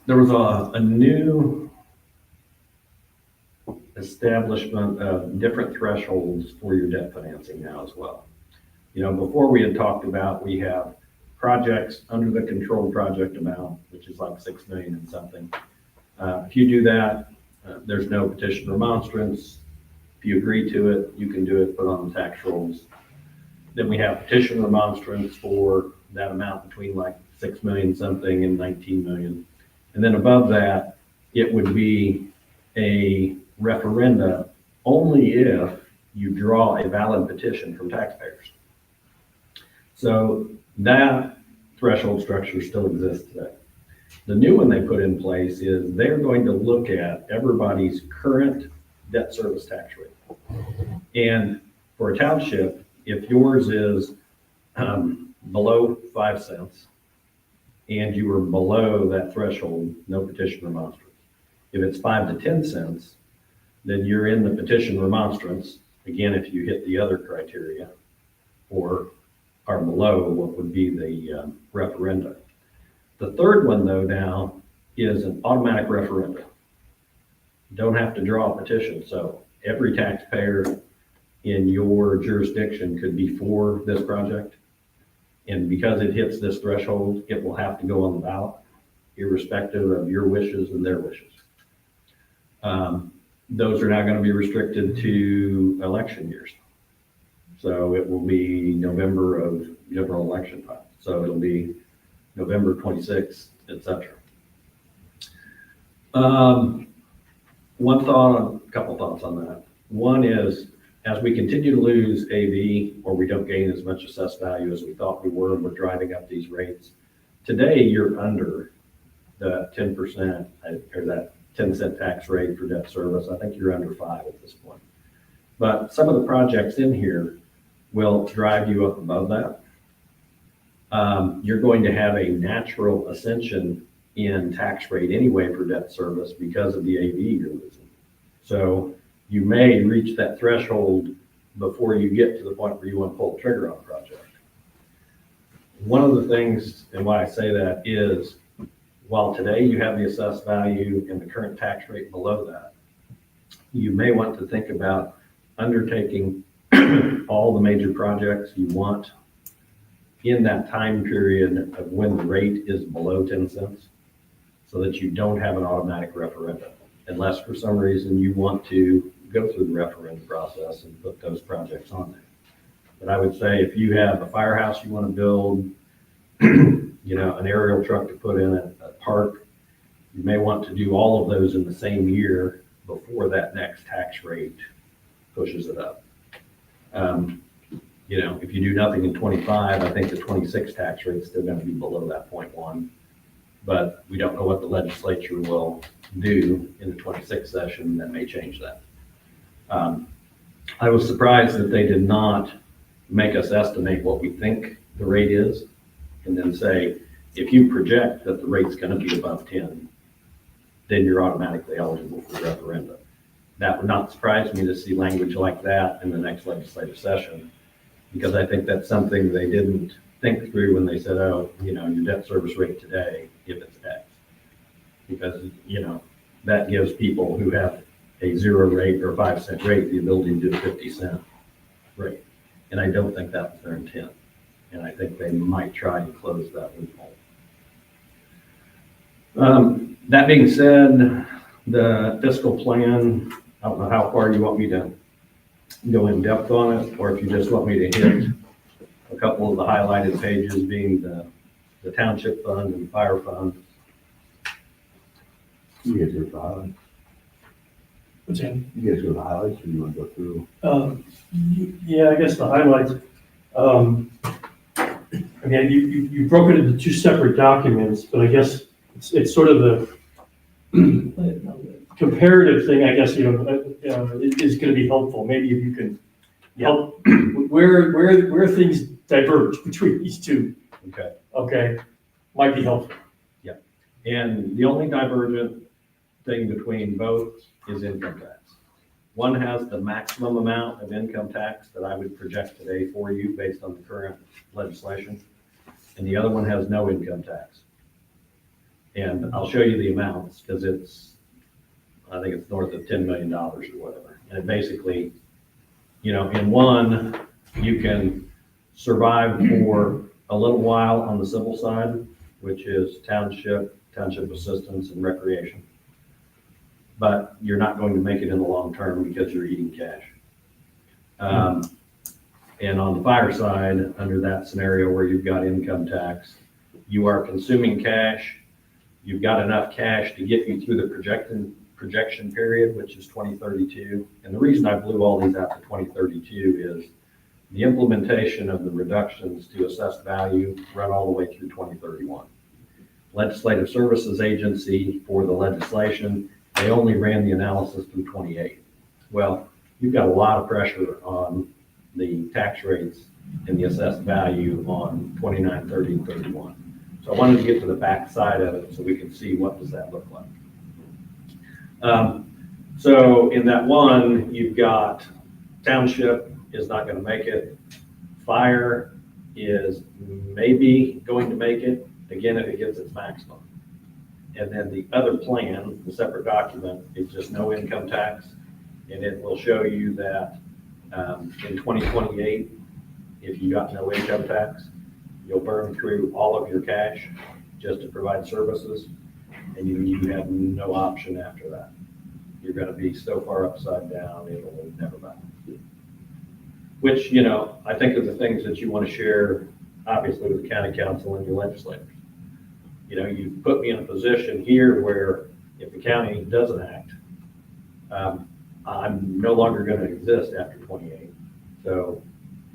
There was a new establishment of different thresholds for your debt financing now as well. Before we had talked about, we have projects under the controlled project amount, which is like 6 million and something. If you do that, there's no petition remonstrance. If you agree to it, you can do it, put on the tax rolls. Then we have petition remonstrance for that amount between like 6 million something and 19 million. And then above that, it would be a referenda only if you draw a valid petition from taxpayers. So that threshold structure still exists today. The new one they put in place is they're going to look at everybody's current debt service tax rate. And for a township, if yours is below 5 cents and you were below that threshold, no petition remonstrance. If it's 5 to 10 cents, then you're in the petition remonstrance. Again, if you hit the other criteria or are below what would be the referenda. The third one though now is an automatic referenda. You don't have to draw a petition. So every taxpayer in your jurisdiction could be for this project, And because it hits this threshold, it will have to go on the ballot, irrespective of your wishes and their wishes. Those are now going to be restricted to election years. So it will be November of general election time. So it'll be November 26th, et cetera. A couple thoughts on that. One is, as we continue to lose AV, or we don't gain as much assessed value as we thought we were, and we're driving up these rates. Today, you're under the 10%, or that 10-cent tax rate for debt service. I think you're under 5 at this point. But some of the projects in here will drive you up above that. You're going to have a natural ascension in tax rate anyway for debt service because of the AV you're losing. So you may reach that threshold before you get to the point where you want to pull the trigger on a project. One of the things, and why I say that is, while today you have the assessed value and the current tax rate below that, you may want to think about undertaking all the major projects you want in that time period of when the rate is below 10 cents, so that you don't have an automatic referendum, unless for some reason you want to go through the referendum process and put those projects on there. But I would say if you have a firehouse you want to build, an aerial truck to put in a park, you may want to do all of those in the same year before that next tax rate pushes it up. If you do nothing in 25, I think the 26 tax rate is still going to be below that 0.1, but we don't know what the legislature will do in the 26 session that may change that. I was surprised that they did not make us estimate what we think the rate is, and then say, if you project that the rate's going to be above 10, then you're automatically eligible for referendum. That would not surprise me to see language like that in the next legislative session, because I think that's something they didn't think through when they said, your debt service rate today, if it's X. Because, that gives people who have a 0 rate or 5 cent rate the ability to do a 50-cent rate. And I don't think that was their intent. And I think they might try and close that loophole. That being said, the fiscal plan, I don't know how far you want me to go in depth on it, or if you just want me to hit a couple of the highlighted pages, being the township fund and fire fund. You guys go to the highlights? What's that? You guys go to the highlights, or you want to go through? Yeah, I guess the highlights, again, you broke it into 2 separate documents, but I guess it's sort of the comparative thing, I guess, is going to be helpful. Maybe if you can help where things diverge between these two. Okay, might be helpful. Yeah, and the only divergent thing between both is income tax. One has the maximum amount of income tax that I would project today for you based on the current legislation, and the other one has no income tax. And I'll show you the amounts, because I think it's north of $10 million or whatever. And it basically, in one, you can survive for a little while on the civil side, which is township assistance and recreation. But you're not going to make it in the long term because you're eating cash. And on the fire side, under that scenario where you've got income tax, you are consuming cash. You've got enough cash to get you through the projection period, which is 2032. And the reason I blew all these out to 2032 is the implementation of the reductions to assessed value run all the way through 2031. Legislative Services Agency for the legislation, they only ran the analysis through 28. Well, you've got a lot of pressure on the tax rates and the assessed value on 29, 30, and 31. So I wanted to get to the back side of it so we can see what does that look like. So in that one, you've got township is not going to make it. Fire is maybe going to make it, again, if it gets its maximum. And then the other plan, the separate document, is just no income tax. And it will show you that in 2028, if you got no income tax, you'll burn through all of your cash just to provide services, and you have no option after that. You're gonna be so far upside down, it'll never balance. Which, I think are the things that you want to share, obviously, with the county council and your legislators. You put me in a position here where if the county doesn't act, I'm no longer going to exist after 28. So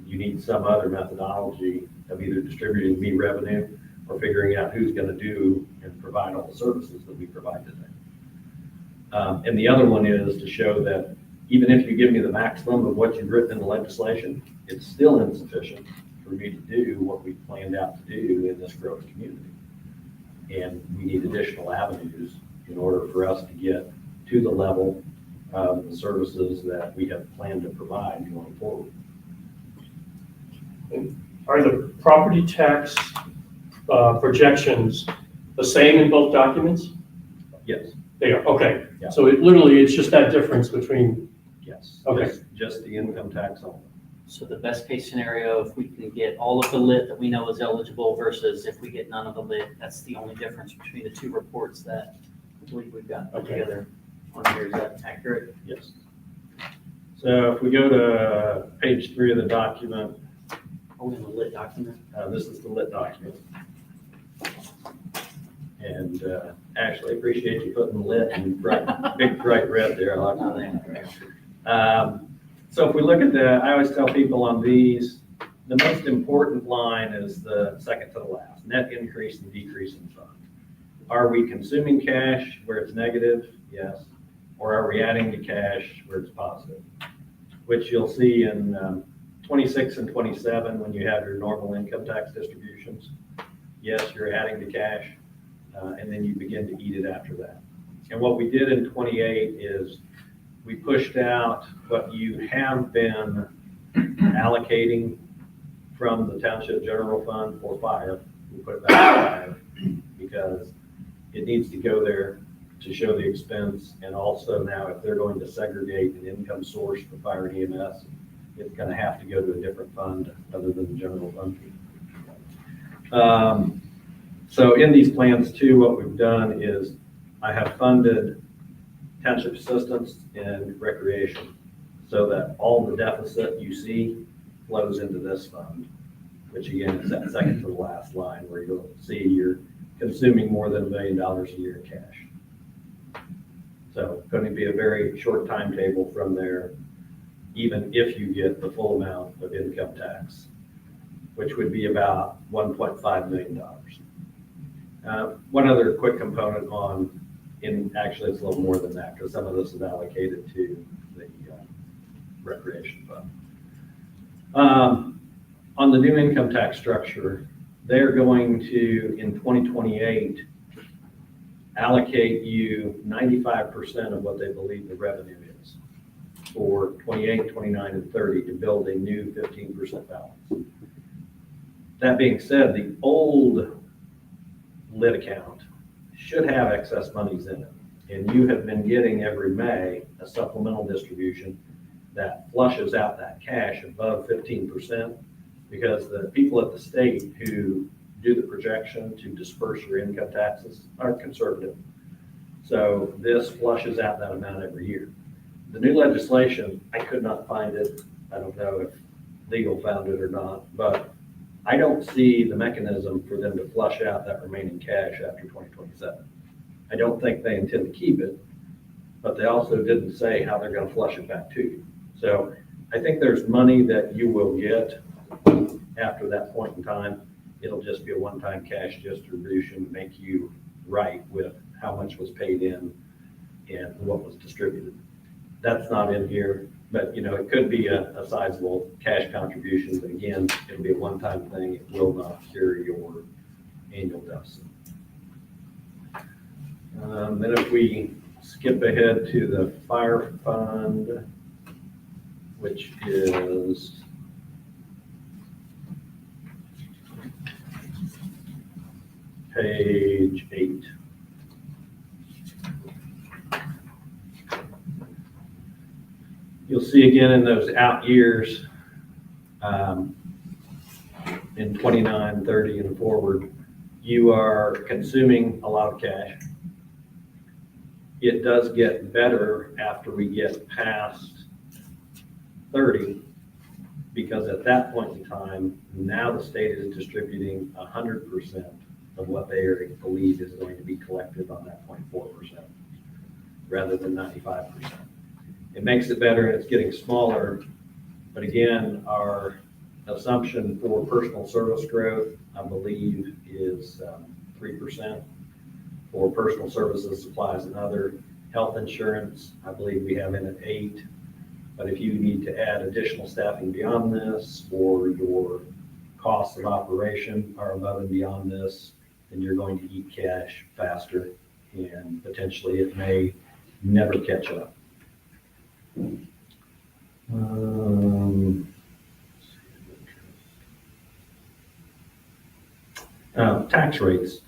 you need some other methodology of either distributing me revenue or figuring out who's going to do and provide all the services that we provide today. And the other one is to show that even if you give me the maximum of what you've written in the legislation, it's still insufficient for me to do what we planned out to do in this growth community. And we need additional avenues in order for us to get to the level of the services that we have planned to provide going forward. Are the property tax projections the same in both documents? Yes, They are, okay. Yeah. So it's just that difference between, yes. Okay. Just the income tax only. So the best case scenario, if we can get all of the lit that we know is eligible versus if we get none of the lit, that's the only difference between the two reports that I believe we've got put together on here. Is that accurate? Yes. So if we go to page 3 of the document, Are we in the lit document? this is the lit document. And actually, appreciate you putting lit in big bright red there. I like that. So if we look at I always tell people on these, the most important line is the second to the last, net increase and decrease in fund. Are we consuming cash where it's negative? Yes. Or are we adding to cash where it's positive? Which you'll see in 26 and 27 when you have your normal income tax distributions. Yes, you're adding to cash, and then you begin to eat it after that. And what we did in 28 is we pushed out what you have been allocating from the Township General Fund for fire. We put it back to fire because it needs to go there to show the expense. And also now if they're going to segregate an income source for fire and EMS, it's going to have to go to a different fund other than the general fund. So in these plans too, what we've done is I have funded township assistance and recreation so that all the deficit you see flows into this fund, which again is that second to the last line where you'll see you're consuming more than $1 million a year in cash. So going to be a very short timetable from there, even if you get the full amount of income tax, which would be about $1.5 million. One other quick component actually it's a little more than that because some of this is allocated to the recreation fund. On the new income tax structure, they're going to, in 2028, allocate you 95% of what they believe the revenue is for 28, 29, and 30 to build a new 15% balance. That being said, the old lit account should have excess monies in it. And you have been getting every May a supplemental distribution that flushes out that cash above 15% because the people at the state who do the projection to disperse your income taxes are conservative. So this flushes out that amount every year. The new legislation, I could not find it. I don't know if legal found it or not, but I don't see the mechanism for them to flush out that remaining cash after 2027. I don't think they intend to keep it, but they also didn't say how they're going to flush it back to you. So I think there's money that you will get after that point in time. It'll just be a one-time cash distribution to make you right with how much was paid in and what was distributed. That's not in here, but it could be a sizable cash contribution, but again, it'll be a one-time thing. It will not cure your annual deficit. Then if we skip ahead to the fire fund, which is page 8. You'll see again in those out years, in 29, 30 and forward, you are consuming a lot of cash. It does get better after we get past 30, because at that point in time, now the state is distributing 100% of what they believe is going to be collected on that 0.4%, rather than 95%. It makes it better, and it's getting smaller, but again, our assumption for personal service growth, I believe, is 3%. For personal services, supplies, and other. Health insurance, I believe we have in at 8%. But if you need to add additional staffing beyond this, or your costs of operation are above and beyond this, then you're going to eat cash faster, and potentially it may never catch up. Tax rates.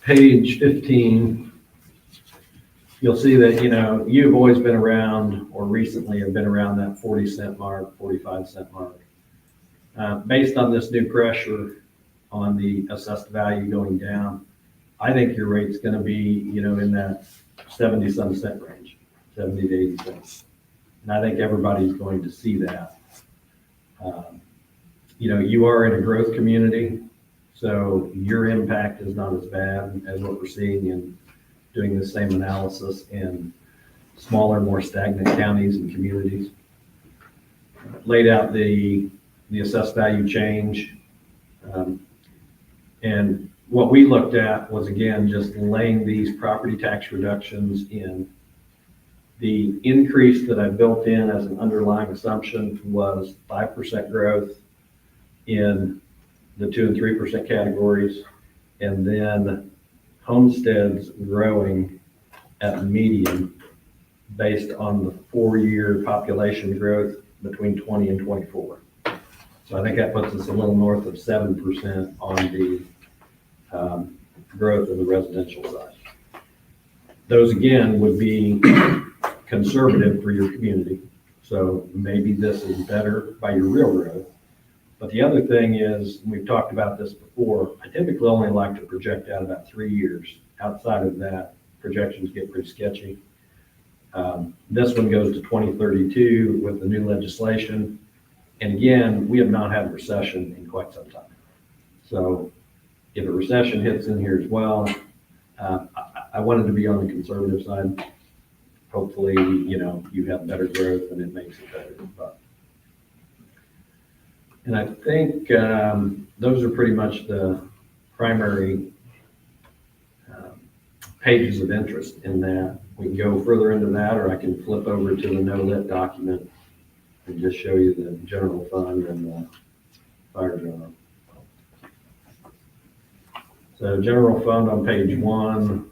Page 15, you'll see that, you've always been around, or recently have been around that 40-cent mark, 45-cent mark. Based on this new pressure on the assessed value going down, I think your rate's gonna be, in that 70-some cent range, 70 to 80 cents. And I think everybody's going to see that. You are in a growth community, so your impact is not as bad as what we're seeing in doing the same analysis in smaller, more stagnant counties and communities. Laid out the assessed value change. And what we looked at was, again, just laying these property tax reductions in. The increase that I built in as an underlying assumption was 5% growth in the 2 and 3% categories, and then homesteads growing at median based on the 4-year population growth between 20 and 24. So I think that puts us a little north of 7% on the growth of the residential side. Those again would be conservative for your community. So maybe this is better by your real growth. But the other thing is, we've talked about this before, I typically only like to project out about 3 years. Outside of that, projections get pretty sketchy. This one goes to 2032 with the new legislation. And again, we have not had a recession in quite some time. So if a recession hits in here as well, I wanted to be on the conservative side. Hopefully, you have better growth and it makes it better. And I think those are pretty much the primary pages of interest in that. We can go further into that, or I can flip over to the no-lit document and just show you the general fund and the fire general. So general fund on page 1.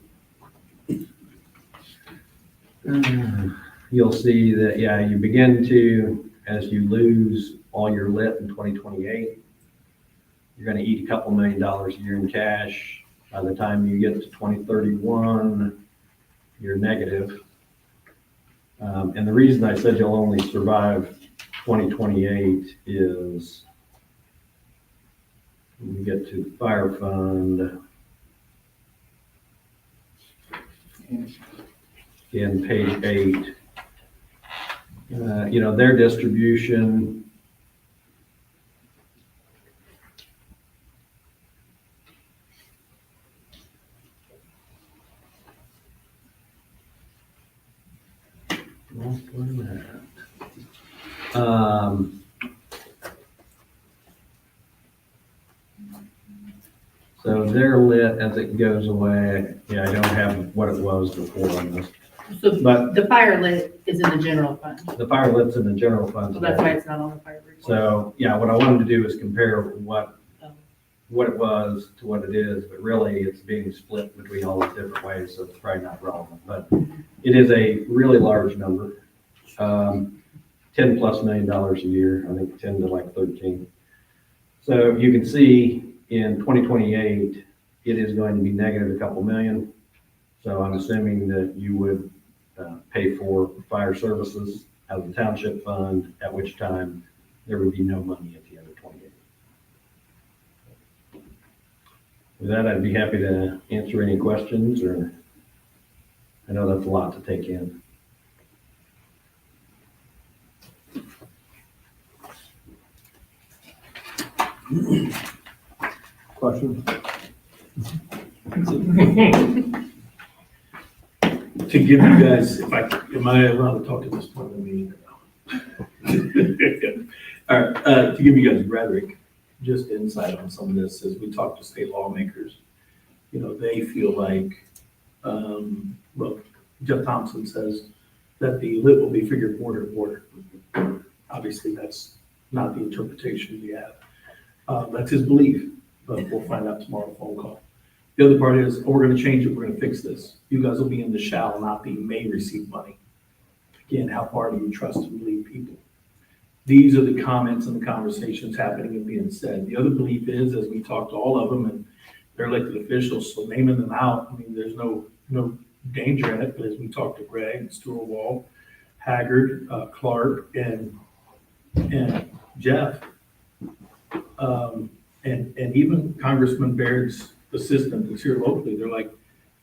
You'll see that, you begin to, as you lose all your lit in 2028, you're going to eat a couple $1 million a year in cash. By the time you get to 2031, you're negative. And the reason I said you'll only survive 2028 is when we get to fire fund, in page 8, their distribution. So they're lit as it goes away. I don't have what it was before on this. So But the fire lit is in the general fund, the fire lit's in the general fund. so that's why it's not on the fire report. So, what I wanted to do is compare what it was to what it is, but really it's being split between all the different ways, so it's probably not relevant. But it is a really large number, $10+ million a year, I think 10 to like 13. So you can see in 2028, it is going to be negative a couple million. So I'm assuming that you would pay for fire services out of the township fund, at which time there would be no money at the end of 28. With that, I'd be happy to answer any questions, or I know that's a lot to take in. Questions? To give you guys, am I allowed to talk at this point in the meeting? All right, to give you guys rhetoric, just insight on some of this, as we talk to state lawmakers, they feel like, well, Jeff Thompson says that the lit will be figured border to border. Obviously, that's not the interpretation we have. That's his belief, but we'll find out tomorrow phone call. The other part is, we're gonna change it, we're gonna fix this. You guys will be in the shall, not the may receive money. Again, how far do you trust and believe people? These are the comments and the conversations happening and being said. The other belief is, as we talk to all of them, and they're elected officials, so naming them out, I mean, there's no danger in it, but as we talk to Greg and Stuart Wall, Haggard, Clark, and Jeff, and even Congressman Baird's assistant that's here locally, they're like,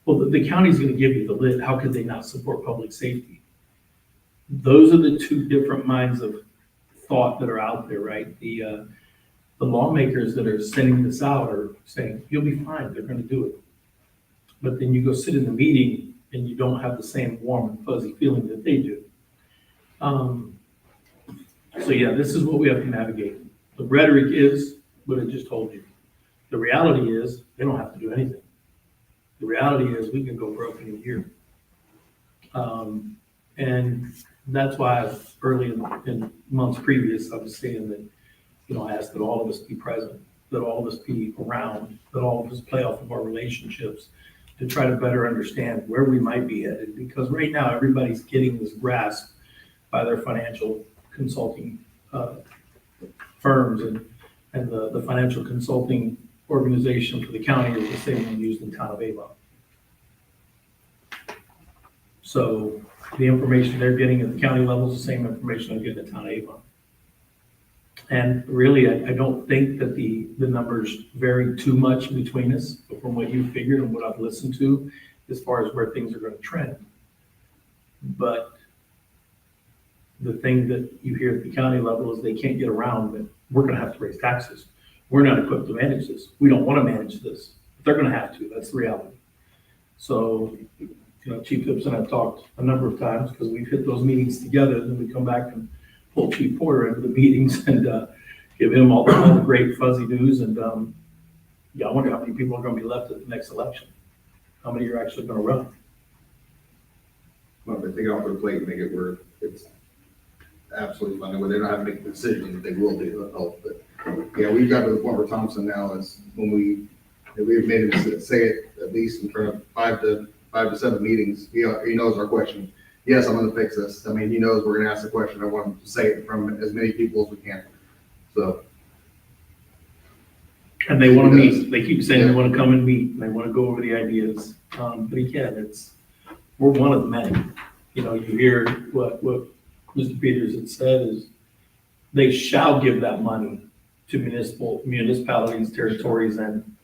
well, the county's gonna give you the lit, how could they not support public safety? Those are the two different minds of thought that are out there, right? The lawmakers that are sending this out are saying, you'll be fine, they're gonna do it. But then you go sit in the meeting and you don't have the same warm and fuzzy feeling that they do. So yeah, this is what we have to navigate. The rhetoric is what I just told you. The reality is, they don't have to do anything. The reality is, we can go broke in a year. And that's why early in months previous, I was saying that, I asked that all of us be present, that all of us be around, that all of us play off of our relationships to try to better understand where we might be headed. Because right now, everybody's getting this grasp by their financial consulting firms, and the financial consulting organization for the county is the same one used in town of Avon. So the information they're getting at the county level is the same information I'm getting at town of Avon. And really, I don't think that the numbers vary too much between us from what you figured and what I've listened to as far as where things are going to trend. But the thing that you hear at the county level is they can't get around that we're going to have to raise taxes. We're not equipped to manage this. We don't want to manage this. But they're going to have to. That's the reality. So, Chief Phipps and I've talked a number of times because we've hit those meetings together. Then we come back and pull Chief Porter into the meetings and give him all the great fuzzy news. And I wonder how many people are going to be left at the next election. How many are actually going to run? Well, if they take it off their plate and make it where it's absolutely fine, where they don't have to make a decision, that they will do, that'll help. But yeah, we've got to the point where Thompson now is when we've made him say it at least in front of 5 to 7 meetings. He knows our question. Yes, I'm going to fix this. I mean, he knows we're going to ask the question. I want him to say it from as many people as we can. So. And they want to meet. They keep saying they want to come and meet. And they want to go over the ideas. But again, we're one of the many. You hear what Mr. Peters had said is they shall give that money to municipalities, territories, and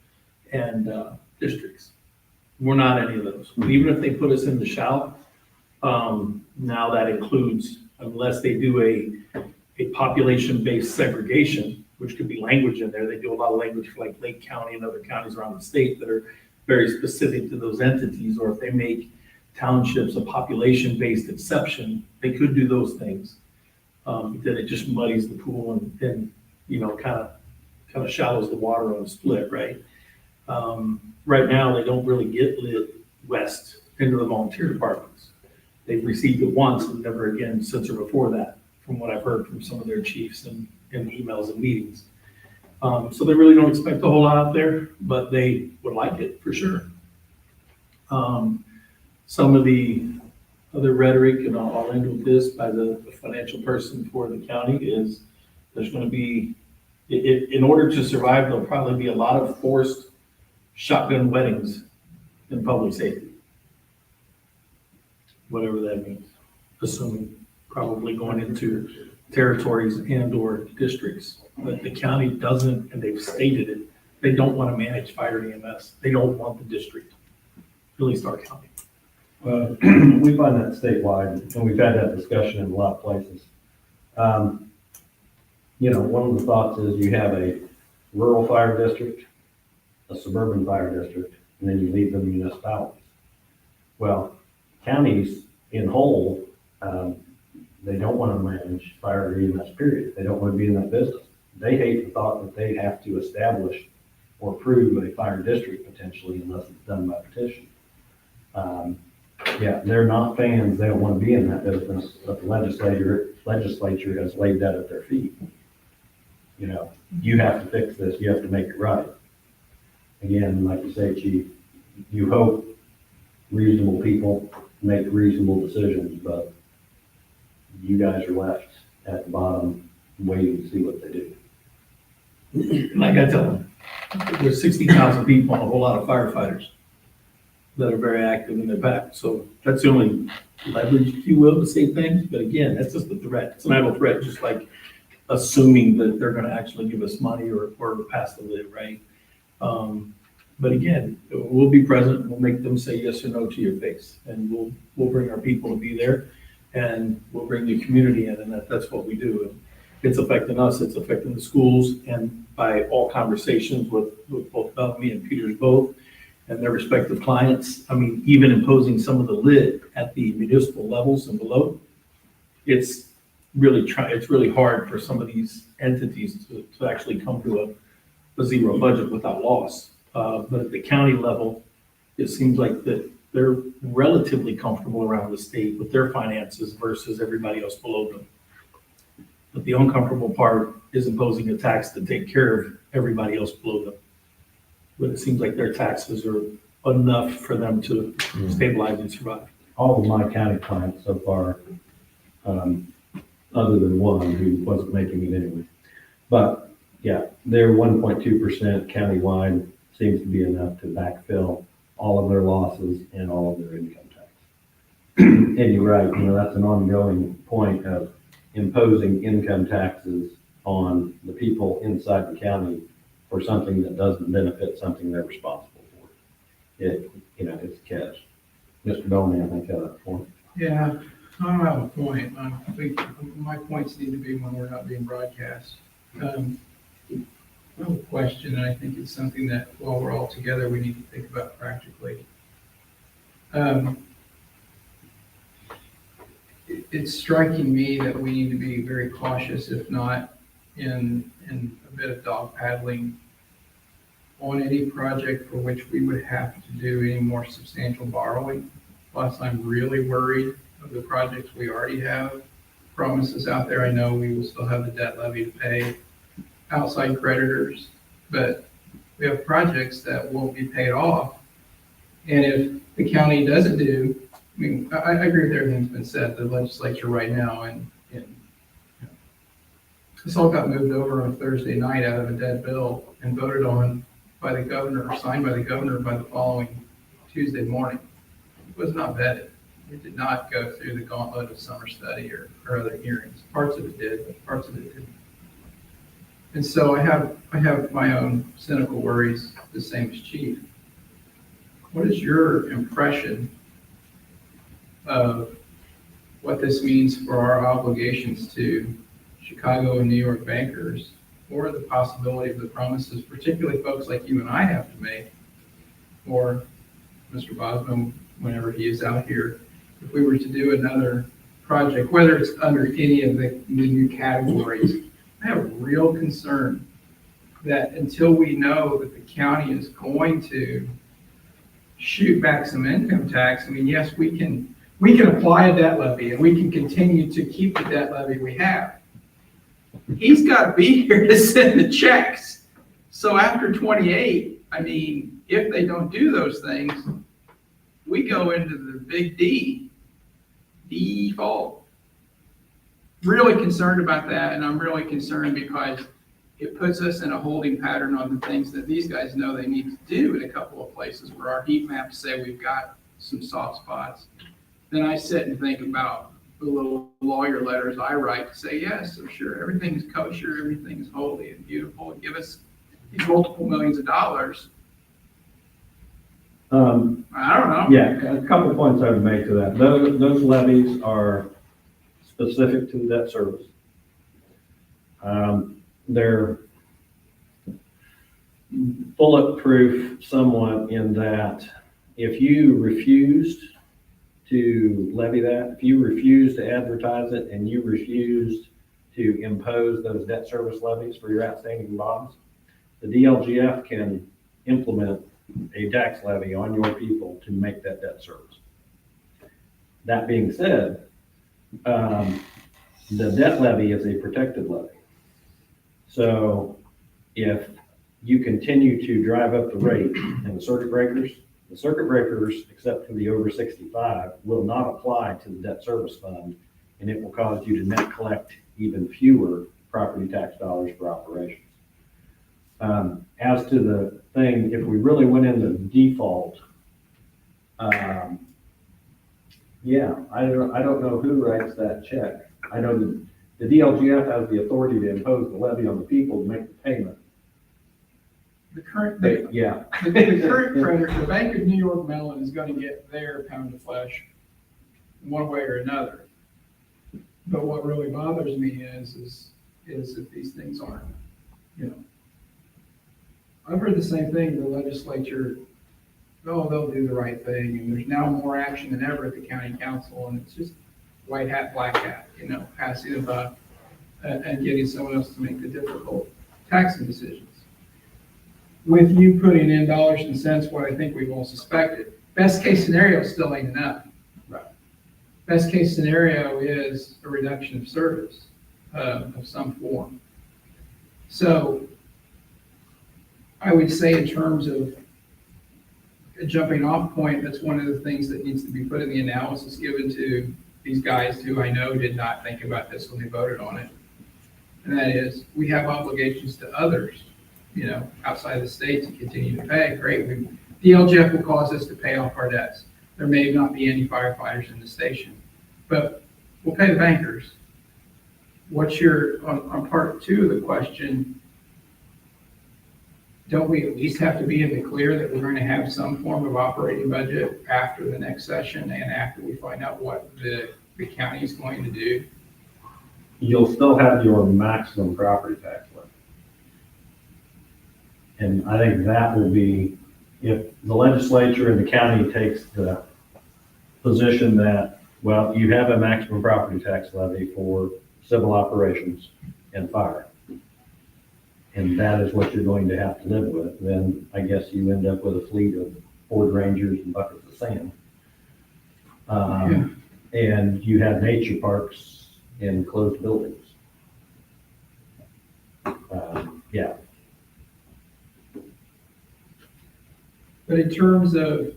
districts. We're not any of those. Even if they put us in the shall, now that includes, unless they do a population-based segregation, which could be language in there. They do a lot of language for like Lake County and other counties around the state that are very specific to those entities, or if they make townships a population-based exception, they could do those things. Then it just muddies the pool and kind of shallows the water on the split, right? Right now, they don't really get lit west into the volunteer departments. They've received it once and never again since or before that, from what I've heard from some of their chiefs and emails and meetings. So they really don't expect a whole lot out there, but they would like it for sure. Some of the other rhetoric, and I'll end with this, by the financial person for the county is there's going to be, in order to survive, there'll probably be a lot of forced shotgun weddings in public safety. Whatever that means, assuming probably going into territories and or districts. But the county doesn't, and they've stated it, They don't want to manage fire EMS. They don't want the district, at least our county. We find that statewide, and we've had that discussion in a lot of places. You know, one of the thoughts is you have a rural fire district, a suburban fire district, and then you leave the municipalities. Well, counties in whole, they don't want to manage fire EMS, period. They don't want to be in that business. They hate the thought that they have to establish or approve a fire district potentially unless it's done by petition. Yeah, they're not fans, they don't want to be in that business, but the legislature has laid that at their feet. You know, you have to fix this, you have to make it right. Again, like you say, Chief, you hope reasonable people make reasonable decisions, but you guys are left at the bottom waiting to see what they do. Like I tell them, there's 60,000 people and a whole lot of firefighters that are very active in their back. So that's the only leverage, if you will, to say things. But again, that's just a threat. It's an idle threat, just like assuming that they're gonna actually give us money or pass the lid, right? But again, we'll be present. We'll make them say yes or no to your face. And we'll bring our people to be there, and we'll bring the community in, and that's what we do. It's affecting us, it's affecting the schools, and by all conversations with both Bellamy and Peters both, and their respective clients, I mean, even imposing some of the lid at the municipal levels and below, it's really hard for some of these entities to actually come to a zero budget without loss. But at the county level, it seems like that they're relatively comfortable around the state with their finances versus everybody else below them. But the uncomfortable part is imposing a tax to take care of everybody else below them. But it seems like their taxes are enough for them to stabilize and survive. All of my county clients so far, other than one who wasn't making it anyway. But yeah, their 1.2% countywide seems to be enough to backfill all of their losses and all of their income tax. And you're right, you know, that's an ongoing point of imposing income taxes on the people inside the county for something that doesn't benefit something they're responsible for. It, you know, it's a catch. Mr. Bellamy, I think, had a point. Yeah, I don't have a point. I think my points need to be when we're not being broadcast. I have a question, and I think it's something that while we're all together, we need to think about practically. It's striking me that we need to be very cautious, if not in a bit of dog paddling on any project for which we would have to do any more substantial borrowing. Plus, I'm really worried of the projects we already have. Promises out there, I know we will still have the debt levy to pay outside creditors, but we have projects that won't be paid off. And if the county doesn't do, I mean, I agree with everything that's been said, the legislature right now, and this all got moved over on Thursday night out of a dead bill and voted on by the governor, or signed by the governor by the following Tuesday morning. It was not vetted. It did not go through the gauntlet of summer study or other hearings. Parts of it did, but parts of it didn't. And so I have my own cynical worries, the same as Chief. What is your impression of what this means for our obligations to Chicago and New York bankers, or the possibility of the promises, particularly folks like you and I have to make, or Mr. Bosman, whenever he is out here, if we were to do another project, whether it's under any of the new categories? I have a real concern that until we know that the county is going to shoot back some income tax, I mean, yes, we can apply a debt levy and we can continue to keep the debt levy we have. He's got to be here to send the checks. So after 28, I mean, if they don't do those things, we go into the big D, default. Really concerned about that, and I'm really concerned because it puts us in a holding pattern on the things that these guys know they need to do in a couple of places where our heat maps say we've got some soft spots. Then I sit and think about the little lawyer letters I write to say, yes, I'm sure everything is kosher, everything is holy and beautiful, and give us these multiple millions of dollars. Um, I don't know. Yeah, a couple points I would make to that. Those levies are specific to the debt service. They're bulletproof somewhat in that if you refused to levy that, if you refused to advertise it, and you refused to impose those debt service levies for your outstanding bonds, the DLGF can implement a tax levy on your people to make that debt service. That being said, the debt levy is a protected levy. So if you continue to drive up the rate in the circuit breakers, except for the over 65, will not apply to the debt service fund, and it will cause you to net collect even fewer property tax dollars for operations. As to the thing, if we really went into default, yeah, I don't know who writes that check. I know that the DLGF has the authority to impose the levy on the people to make the payment. The current, But, yeah. the current creditor, the Bank of New York Mellon is gonna get their pound of flesh one way or another. But what really bothers me is if these things aren't, you know. I've heard the same thing, the legislature, oh, they'll do the right thing, and there's now more action than ever at the county council, and it's just white hat, black hat, you know, passing the buck and getting someone else to make the difficult taxing decisions. With you putting in dollars and cents, what I think we've all suspected, best case scenario still ain't enough. Right. Best case scenario is a reduction of service of some form. So I would say in terms of a jumping off point, that's one of the things that needs to be put in the analysis given to these guys who I know did not think about this when they voted on it. And that is, we have obligations to others, you know, outside the state to continue to pay. Great. DLGF will cause us to pay off our debts. There may not be any firefighters in the station, but we'll pay the bankers. What's your, on part two of the question, don't we at least have to be in the clear that we're going to have some form of operating budget after the next session and after we find out what the county is going to do? You'll still have your maximum property tax levy. And I think that will be, if the legislature and the county takes the position that, well, you have a maximum property tax levy for civil operations and fire, and that is what you're going to have to live with, then I guess you end up with a fleet of Ford Rangers and buckets of sand. And you have nature parks in closed buildings. Yeah. But in terms of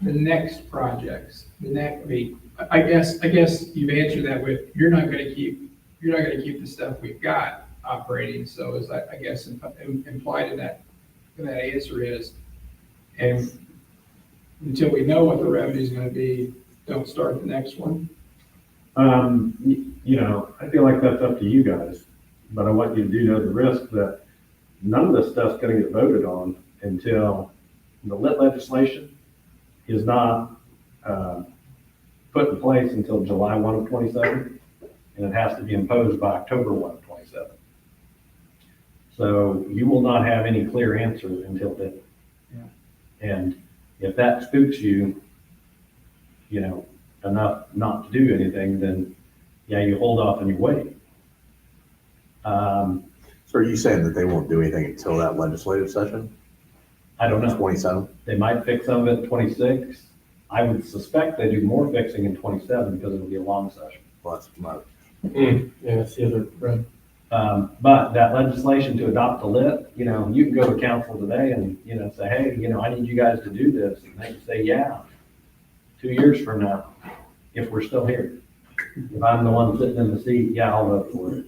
the next projects, I guess you've answered that with, you're not gonna keep the stuff we've got operating, so is that, I guess, implied in that answer is, and until we know what the revenue is gonna be, don't start the next one? You know, I feel like that's up to you guys, but I want you to do know the risk that none of this stuff's gonna get voted on until the lit legislation is not put in place until July 1 of 27, and it has to be imposed by October 1 of 27. So you will not have any clear answer until then. Yeah. And if that spooks you, you know, enough not to do anything, then yeah, you hold off and you wait. So are you saying that they won't do anything until that legislative session? I don't know. 27? They might fix some of it in 26. I would suspect they do more fixing in 27 because it'll be a long session. Well, that's my, Yeah, that's the other, right. But that legislation to adopt the lit, you know, you can go to council today and, you know, say, hey, you know, I need you guys to do this. And they can say, yeah, 2 years from now, if we're still here. If I'm the one sitting in the seat, yeah, I'll vote for it.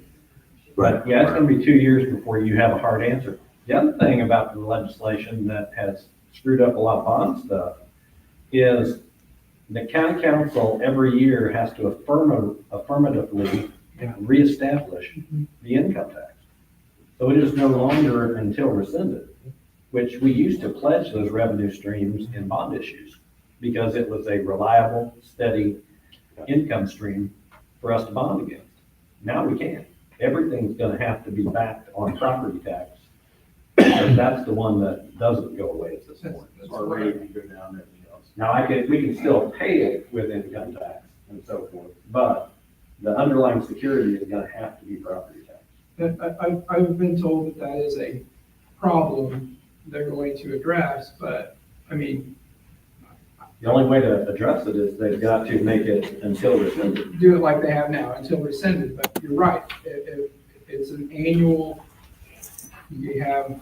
But yeah, it's gonna be 2 years before you have a hard answer. The other thing about the legislation that has screwed up a lot of bond stuff is the county council every year has to affirmatively reestablish the income tax. So it is no longer until rescinded, which we used to pledge those revenue streams in bond issues because it was a reliable, steady income stream for us to bond against. Now we can't. Everything's gonna have to be backed on property tax. Because that's the one that doesn't go away at this point. That's Our right. rate would go down, everything else. Now, we can still pay it with income tax and so forth, but the underlying security is gonna have to be property tax. I've been told that that is a problem they're going to address, but, I mean, The only way to address it is they've got to make it until rescinded. do it like they have now until rescinded, but you're right. If it's an annual, you have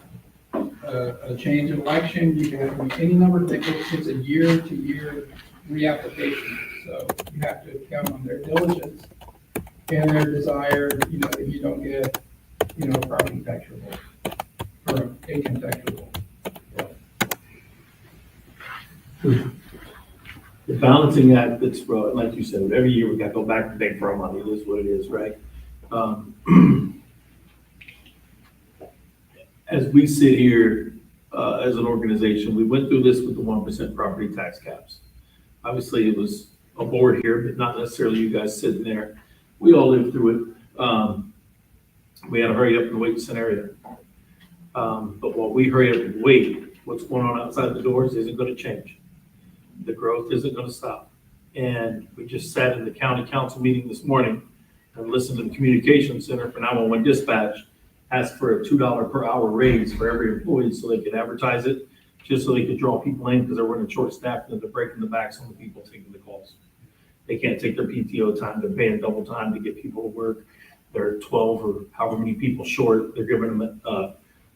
a change in election, you can have any number of things. It's a year-to-year reapplication. So you have to count on their diligence and their desire, that you don't get, property tax revolt or income tax revolt. The balancing act that's, like you said, every year we got to go back and beg for our money. It is what it is, right? As we sit here, as an organization, we went through this with the 1% property tax caps. Obviously, it was a board here, but not necessarily you guys sitting there. We all lived through it. We had a hurry up and wait scenario. But while we hurry up and wait, what's going on outside the doors isn't going to change. The growth isn't going to stop. And we just sat in the county council meeting this morning and listened to the communication center for 911 dispatch, asked for a $2 per hour raise for every employee so they could advertise it, just so they could draw people in because they're running short staffed and they're breaking the backs on the people taking the calls. They can't take their PTO time, they're paying double time to get people to work. They're 12 or however many people short. They're giving them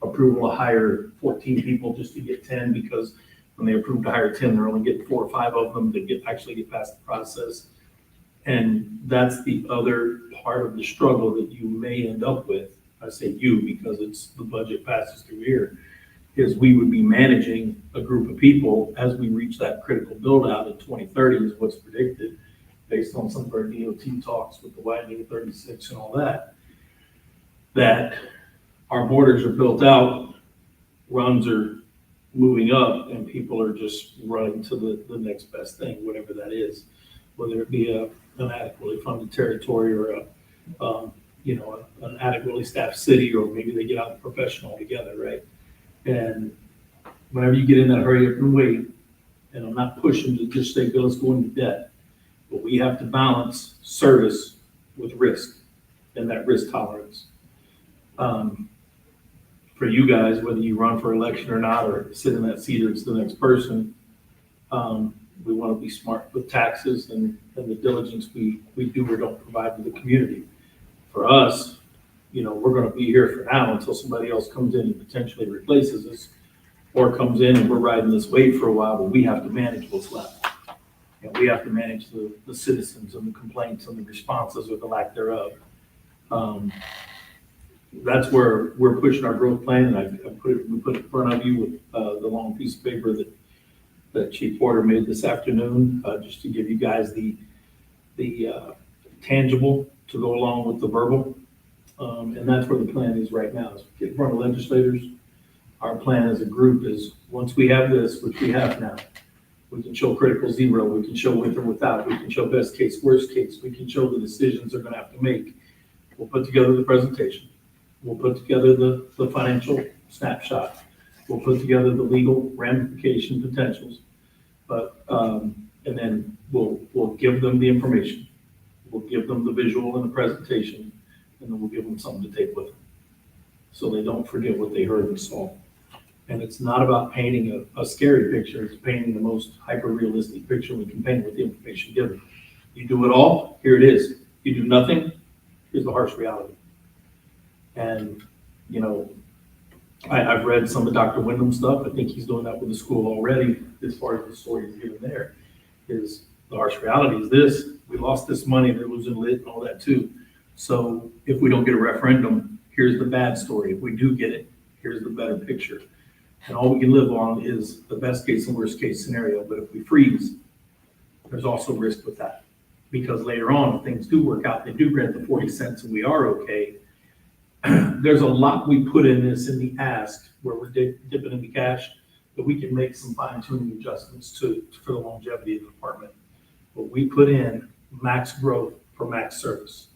approval to hire 14 people just to get 10 because when they approve to hire 10, they're only getting 4 or 5 of them to actually get past the process. And that's the other part of the struggle that you may end up with. I say you because it's the budget passes through here, is we would be managing a group of people as we reach that critical build out in 2030 is what's predicted based on some of our DOT talks with the widening of 36 and all that, that our borders are built out, runs are moving up, and people are just running to the next best thing, whatever that is, whether it be an adequately funded territory or an adequately staffed city, or maybe they get out of the profession altogether, right? And whenever you get in that hurry up and wait, and I'm not pushing to just say, let's go into debt, but we have to balance service with risk and that risk tolerance. For you guys, whether you run for election or not, or sit in that seat or it's the next person, we want to be smart with taxes and the diligence we do or don't provide to the community. For us, we're going to be here for now until somebody else comes in and potentially replaces us, or comes in and we're riding this wave for a while, but we have to manage what's left. And we have to manage the citizens and the complaints and the responses or the lack thereof. That's where we're pushing our growth plan, and we put it in front of you with the long piece of paper that Chief Porter made this afternoon, just to give you guys the tangible to go along with the verbal. And that's where the plan is right now, is get in front of legislators. Our plan as a group is, once we have this, which we have now, we can show critical zero, we can show with or without, we can show best case, worst case, we can show the decisions they're gonna have to make. We'll put together the presentation. We'll put together the financial snapshot. We'll put together the legal ramification potentials. But, and then we'll give them the information. We'll give them the visual and the presentation, and then we'll give them something to take with them, so they don't forget what they heard and saw. And it's not about painting a scary picture, it's painting the most hyper-realistic picture we can paint with the information given. You do it all, here it is. You do nothing, here's the harsh reality. And, I've read some of Dr. Wyndham's stuff. I think he's doing that with the school already, as far as the story he's given there. Is the harsh reality is this: we lost this money, they're losing lit and all that too. So if we don't get a referendum, here's the bad story. If we do get it, here's the better picture. And all we can live on is the best case and worst case scenario. But if we freeze, there's also risk with that. Because later on, if things do work out, they do grant the 40 cents and we are okay, there's a lot we put in this in the ask where we're dipping into cash, but we can make some fine tuning adjustments for the longevity of the department. But we put in max growth for max service.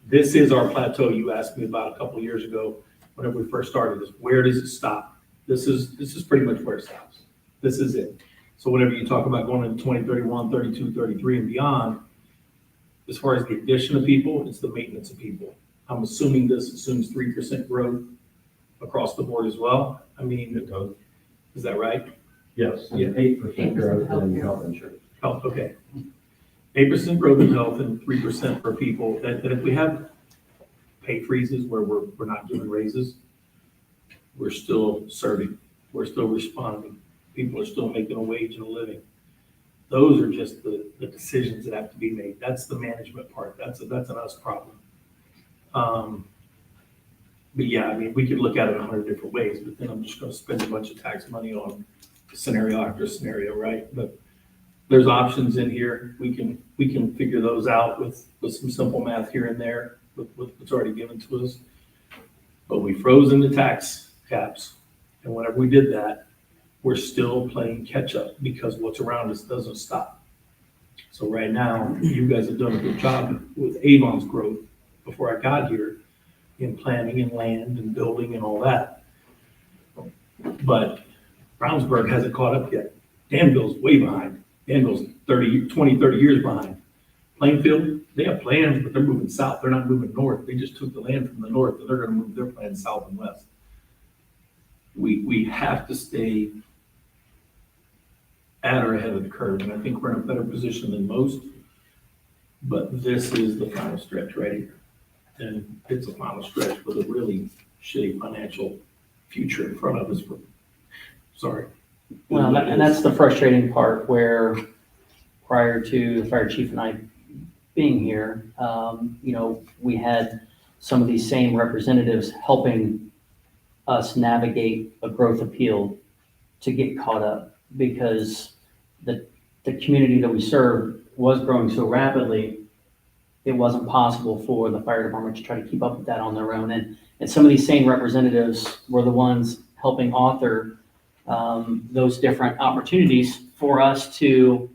This is our plateau you asked me about a couple of years ago, whenever we first started this. Where does it stop? This is pretty much where it stops. This is it. So whenever you talk about going into 2031, 32, 33 and beyond, as far as the addition of people, it's the maintenance of people. I'm assuming this assumes 3% growth across the board as well. I mean, is that right? Yes, Yeah. 8% growth in health insurance. Health, okay. 8% growth in health and 3% for people. That if we have pay freezes where we're not giving raises, we're still serving, we're still responding. People are still making a wage and a living. Those are just the decisions that have to be made. That's the management part. That's an us problem. But yeah, I mean, we could look at it 100 different ways, but then I'm just gonna spend a bunch of tax money on scenario after scenario, right? But there's options in here. We can figure those out with some simple math here and there with what's already given to us. But we froze in the tax caps. And whenever we did that, we're still playing catch up because what's around us doesn't stop. So right now, you guys have done a good job with Avon's growth before I got here in planning and land and building and all that. But Brownsburg hasn't caught up yet. Danville's way behind. Danville's 20, 30 years behind. Plainfield, they have plans, but they're moving south. They're not moving north. They just took the land from the north and they're gonna move their plans south and west. We have to stay at or ahead of the curve, and I think we're in a better position than most. But this is the final stretch right here. And it's a final stretch with a really shitty financial future in front of us. Sorry. Well, and that's the frustrating part where prior to the fire chief and I being here, we had some of these same representatives helping us navigate a growth appeal to get caught up because the community that we served was growing so rapidly, it wasn't possible for the fire department to try to keep up with that on their own. And some of these same representatives were the ones helping author those different opportunities for us to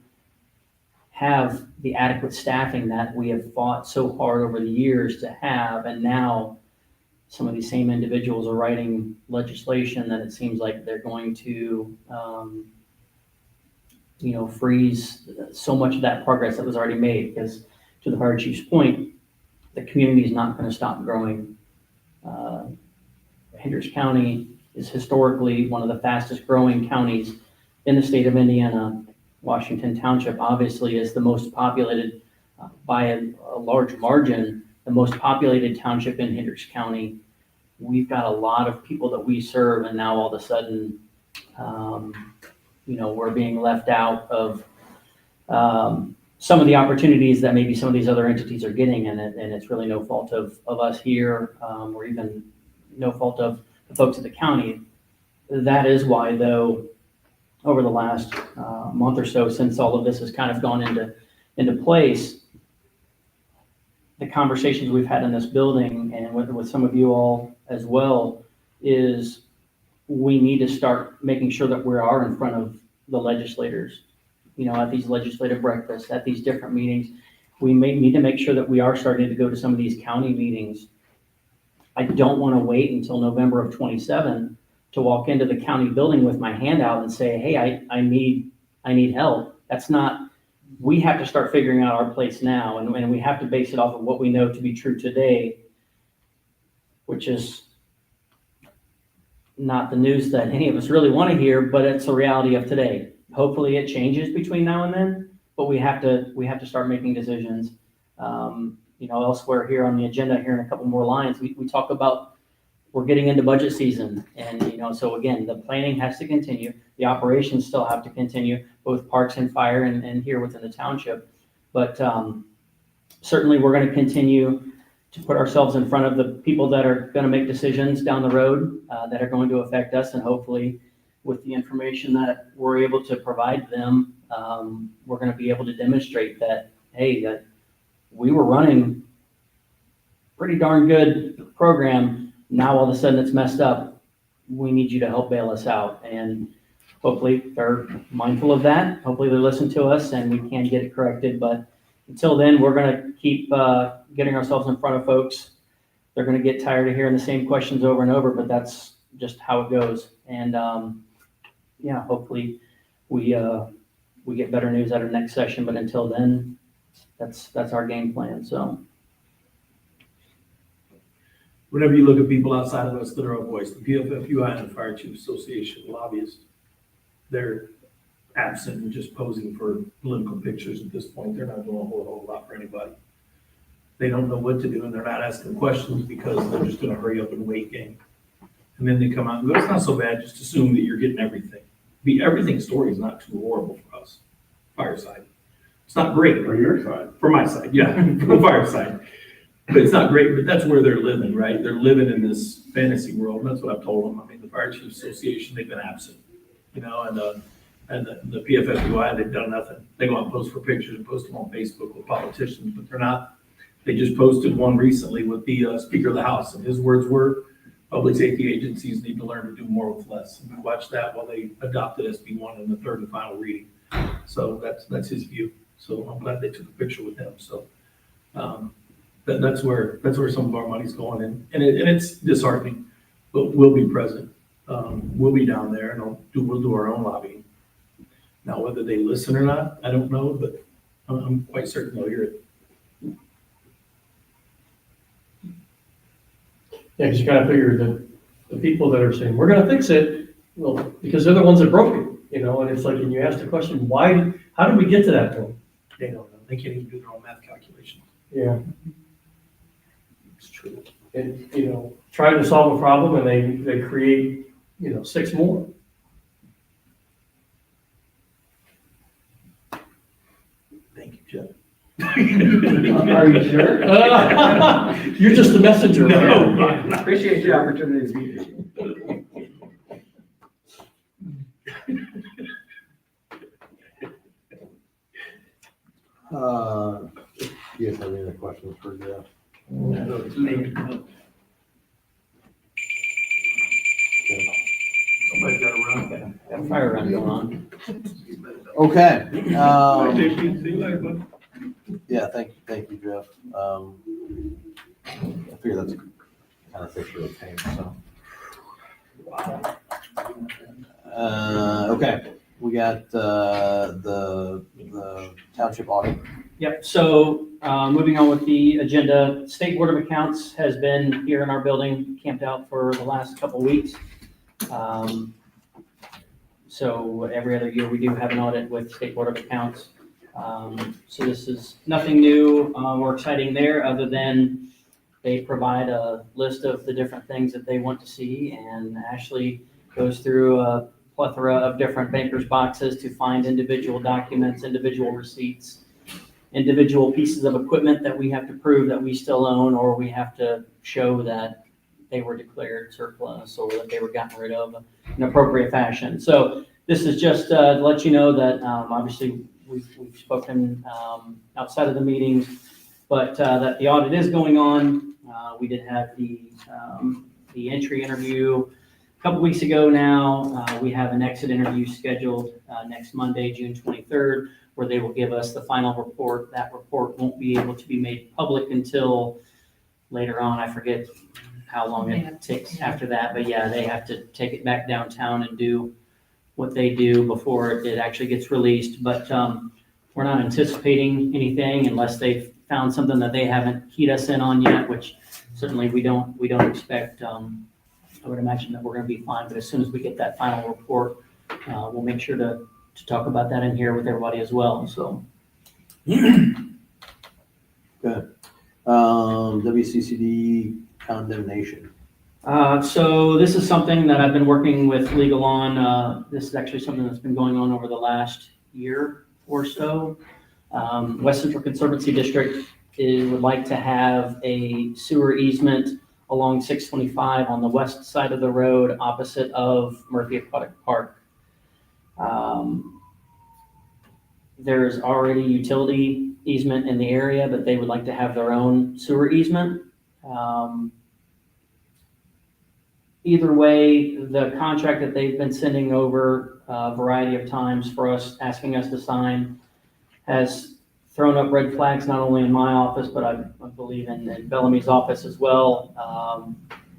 have the adequate staffing that we have fought so hard over the years to have. And now some of these same individuals are writing legislation that it seems like they're going to, freeze so much of that progress that was already made. Because to the fire chief's point, the community is not going to stop growing. Hendricks County is historically one of the fastest growing counties in the state of Indiana. Washington Township obviously is the most populated by a large margin, the most populated township in Hendricks County. We've got a lot of people that we serve, and now all of a sudden, we're being left out of some of the opportunities that maybe some of these other entities are getting, and it's really no fault of us here, or even no fault of the folks at the county. That is why, though, over the last month or so, since all of this has kind of gone into place, the conversations we've had in this building and with some of you all as well is we need to start making sure that we are in front of the legislators, at these legislative breakfasts, at these different meetings. We may need to make sure that we are starting to go to some of these county meetings. I don't want to wait until November of 27 to walk into the county building with my hand out and say, hey, I need help. That's not, we have to start figuring out our place now, and we have to base it off of what we know to be true today, which is not the news that any of us really want to hear, but it's the reality of today. Hopefully it changes between now and then, but we have to start making decisions. Elsewhere here on the agenda, here in a couple more lines, we talk about we're getting into budget season. And, so again, the planning has to continue. The operations still have to continue, both parks and fire and here within the township. But certainly we're going to continue to put ourselves in front of the people that are going to make decisions down the road that are going to affect us. And hopefully with the information that we're able to provide them, we're going to be able to demonstrate that, hey, that we were running pretty darn good program. Now all of a sudden it's messed up. We need you to help bail us out. And hopefully they're mindful of that. Hopefully they listen to us and we can get it corrected. But until then, we're going to keep getting ourselves in front of folks. They're going to get tired of hearing the same questions over and over, but that's just how it goes. And yeah, hopefully we get better news at our next session. But until then, that's our game plan. So. Whenever you look at people outside of us that are a voice, the PFFUI and the Fire Chiefs Association lobbyists, they're absent and just posing for political pictures at this point. They're not doing a whole lot for anybody. They don't know what to do and they're not asking questions because they're just doing a hurry up and wait game. And then they come out and go, it's not so bad, just assume that you're getting everything. The everything story is not too horrible for us, fire side. It's not great. For your side. For my side, yeah, for the fire side. But it's not great, but that's where they're living, right? They're living in this fantasy world, and that's what I've told them. I mean, the Fire Chiefs Association, they've been absent, you know, and the PFFUI, they've done nothing. They go out and post for pictures and post them on Facebook with politicians, but they're not. They just posted one recently with the Speaker of the House, and his words were, public safety agencies need to learn to do more with less. And we watched that while they adopted SB1 in the third and final reading. So that's his view. So I'm glad they took a picture with him. So that's where some of our money's going, and it's disheartening, but we'll be present. We'll be down there, and we'll do our own lobbying. Now, whether they listen or not, I don't know, but I'm quite certain they'll hear it. Yeah, because you gotta figure that the people that are saying, we're gonna fix it, well, because they're the ones that broke it, you know, and it's like, and you ask the question, how did we get to that point? They don't know. They can't even do their own math calculations. Yeah. It's true. And, you know, trying to solve a problem and they create, you know, 6 more. Thank you, Jeff. Are you sure? You're just the messenger. No. Man. Appreciate the opportunity to meet you. Do you guys have any other questions for Jeff? Somebody's got to run. Got a fire run going on. Okay. Bye, JP. See you later, bud. Yeah, thank you, Jeff. I figure that's kind of picture of pain, so. Okay, we got, the township audit. Yep, so moving on with the agenda, State Board of Accounts has been here in our building, camped out for the last couple of weeks. So every other year, we do have an audit with State Board of Accounts. So this is nothing new or exciting there, other than they provide a list of the different things that they want to see, and Ashley goes through a plethora of different banker's boxes to find individual documents, individual receipts, individual pieces of equipment that we have to prove that we still own, or we have to show that they were declared surplus or that they were gotten rid of in appropriate fashion. So this is just to let you know that obviously we've spoken outside of the meetings, but that the audit is going on. We did have the entry interview a couple weeks ago now. We have an exit interview scheduled next Monday, June 23rd, where they will give us the final report. That report won't be able to be made public until later on. I forget how long it takes after that, but yeah, they have to take it back downtown and do what they do before it actually gets released. But we're not anticipating anything unless they've found something that they haven't keyed us in on yet, which certainly we don't expect. I would imagine that we're going to be fine, but as soon as we get that final report, we'll make sure to talk about that in here with everybody as well. So. Good. WCCD condemnation. So this is something that I've been working with legal on. This is actually something that's been going on over the last year or so. West Central Conservancy District would like to have a sewer easement along 625 on the west side of the road opposite of Murphy Aquatic Park. There's already utility easement in the area, but they would like to have their own sewer easement. Either way, the contract that they've been sending over a variety of times for us, asking us to sign, has thrown up red flags, not only in my office, but I believe in Bellamy's office as well,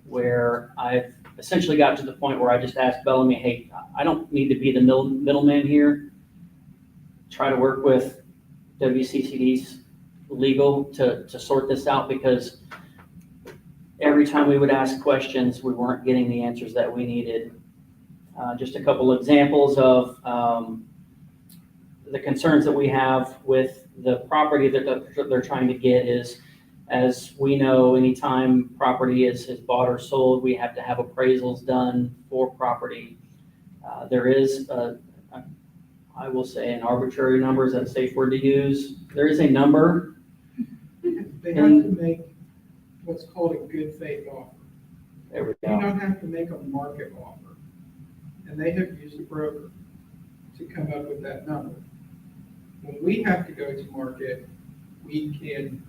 where I've essentially got to the point where I just asked Bellamy, hey, I don't need to be the middleman here. Try to work with WCCD's legal to sort this out, because every time we would ask questions, we weren't getting the answers that we needed. Just a couple examples of the concerns that we have with the property that they're trying to get is, as we know, anytime property is bought or sold, we have to have appraisals done for property. There is, I will say, an arbitrary number, is that a safe word to use? There is a number. They have to make what's called a good faith offer. There we You go. don't have to make a market offer. And they have used a broker to come up with that number. When we have to go to market, we can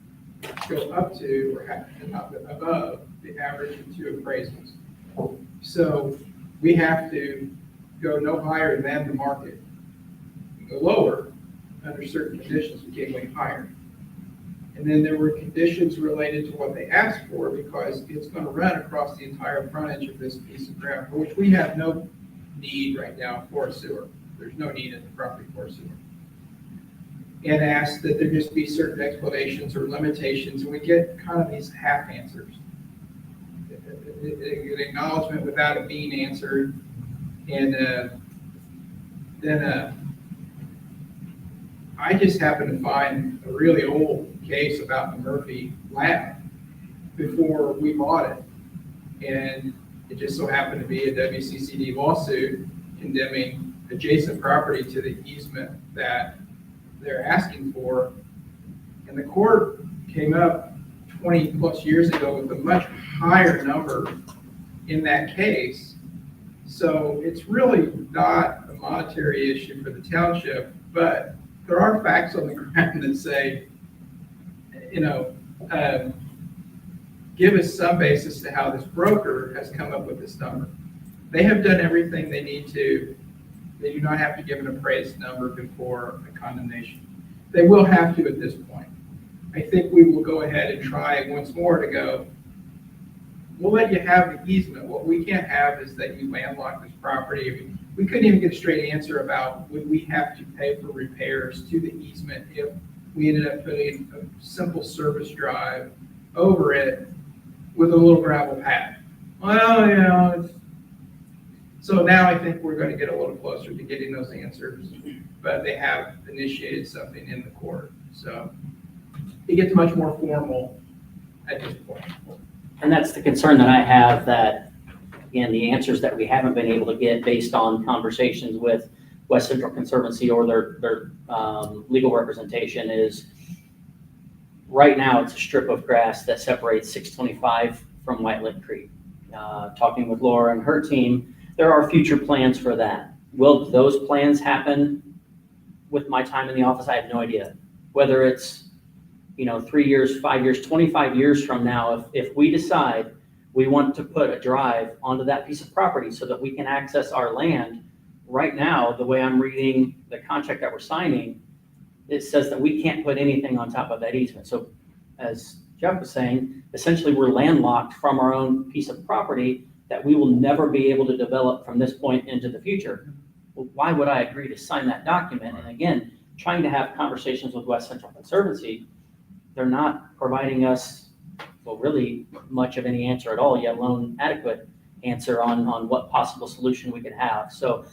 go up to or have above the average of 2 appraisals. So we have to go no higher than the market. We go lower under certain conditions, we can't go higher. And then there were conditions related to what they asked for, because it's going to run across the entire frontage of this piece of ground, for which we have no need right now for a sewer. There's no need in the property for a sewer. And asked that there just be certain explanations or limitations, and we get kind of these half answers. An acknowledgement without it being answered, and then I just happened to find a really old case about the Murphy lab before we bought it. And it just so happened to be a WCCD lawsuit condemning adjacent property to the easement that they're asking for. And the court came up 20 plus years ago with a much higher number in that case. So it's really not a monetary issue for the township, but there are facts on the ground that say, give us some basis to how this broker has come up with this number. They have done everything they need to. They do not have to give an appraised number before a condemnation. They will have to at this point. I think we will go ahead and try once more to go, we'll let you have the easement. What we can't have is that you landlock this property. We couldn't even get a straight answer about would we have to pay for repairs to the easement if we ended up putting a simple service drive over it with a little gravel pad. Well, so now I think we're going to get a little closer to getting those answers, but they have initiated something in the court. So it gets much more formal at this point. And that's the concern that I have, that, again, the answers that we haven't been able to get based on conversations with West Central Conservancy or their legal representation is, right now it's a strip of grass that separates 625 from White Lake Creek. Talking with Laura and her team, there are future plans for that. Will those plans happen with my time in the office? I have no idea. Whether it's 3 years, 5 years, 25 years from now, if we decide we want to put a drive onto that piece of property so that we can access our land, right now, the way I'm reading the contract that we're signing, it says that we can't put anything on top of that easement. So as Jeff was saying, essentially we're landlocked from our own piece of property that we will never be able to develop from this point into the future. Well, why would I agree to sign that document? And again, trying to have conversations with West Central Conservancy, they're not providing us, well, really much of any answer at all, yet alone adequate answer on what possible solution we could have. So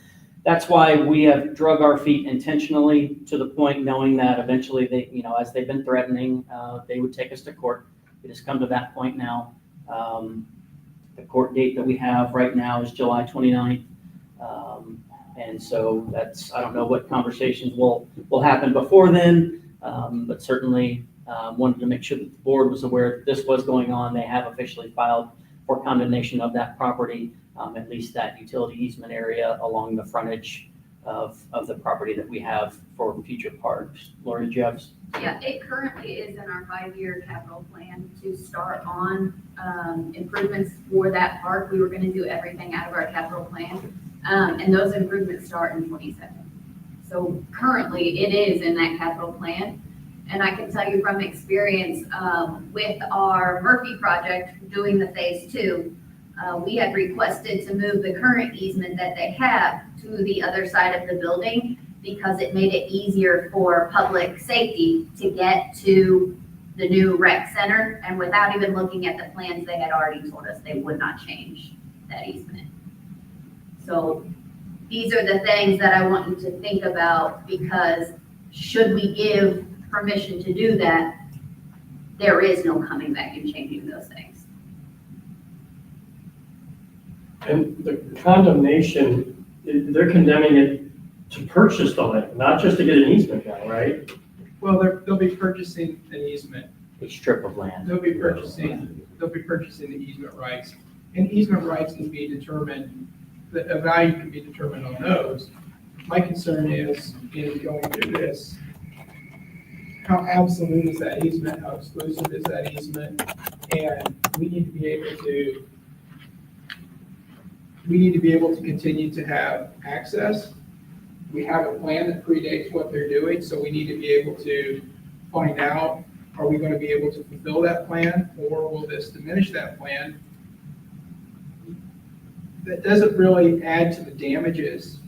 that's why we have drug our feet intentionally to the point knowing that eventually they, as they've been threatening, they would take us to court. It has come to that point now. The court date that we have right now is July 29th. And so I don't know what conversations will happen before then, but certainly wanted to make sure that the board was aware that this was going on. They have officially filed for condemnation of that property, at least that utility easement area along the frontage of the property that we have for future parks. Lori, did you have? Yeah, it currently is in our 5-year capital plan to start on improvements for that park. We were gonna do everything out of our capital plan, and those improvements start in 27. So currently, it is in that capital plan. And I can tell you from experience, with our Murphy project doing the phase 2, we had requested to move the current easement that they have to the other side of the building because it made it easier for public safety to get to the new rec center. And without even looking at the plans, they had already told us they would not change that easement. So these are the things that I want you to think about, because should we give permission to do that, there is no coming back and changing those things. And the condemnation, they're condemning it to purchase the land, not just to get an easement now, right? Well, they'll be purchasing an easement. A strip of land. They'll be purchasing the easement rights. And easement rights can be determined, a value can be determined on those. My concern is, in going through this, how absolute is that easement? How exclusive is that easement? And we need to be able to continue to have access. We have a plan that predates what they're doing, so we need to be able to find out, are we going to be able to fulfill that plan, or will this diminish that plan? That doesn't really add to the damages,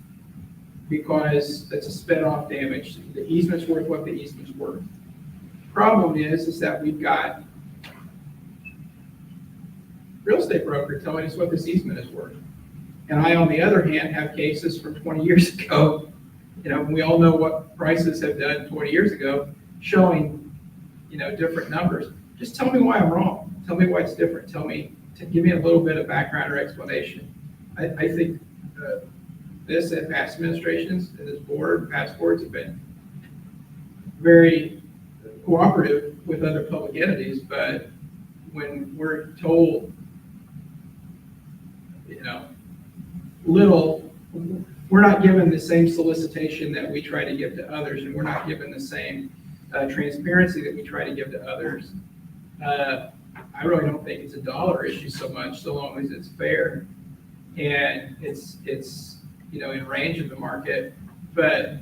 because that's a spin-off damage. The easement's worth what the easement's worth. Problem is that we've got real estate broker telling us what this easement is worth. And I, on the other hand, have cases from 20 years ago, we all know what prices have done 20 years ago, showing, different numbers. Just tell me why I'm wrong. Tell me why it's different. Give me a little bit of background or explanation. I think this and past administrations and this board, past boards have been very cooperative with other public entities, but when we're told, we're not given the same solicitation that we try to give to others, and we're not given the same transparency that we try to give to others. I really don't think it's a dollar issue so much, so long as it's fair and it's in range of the market. But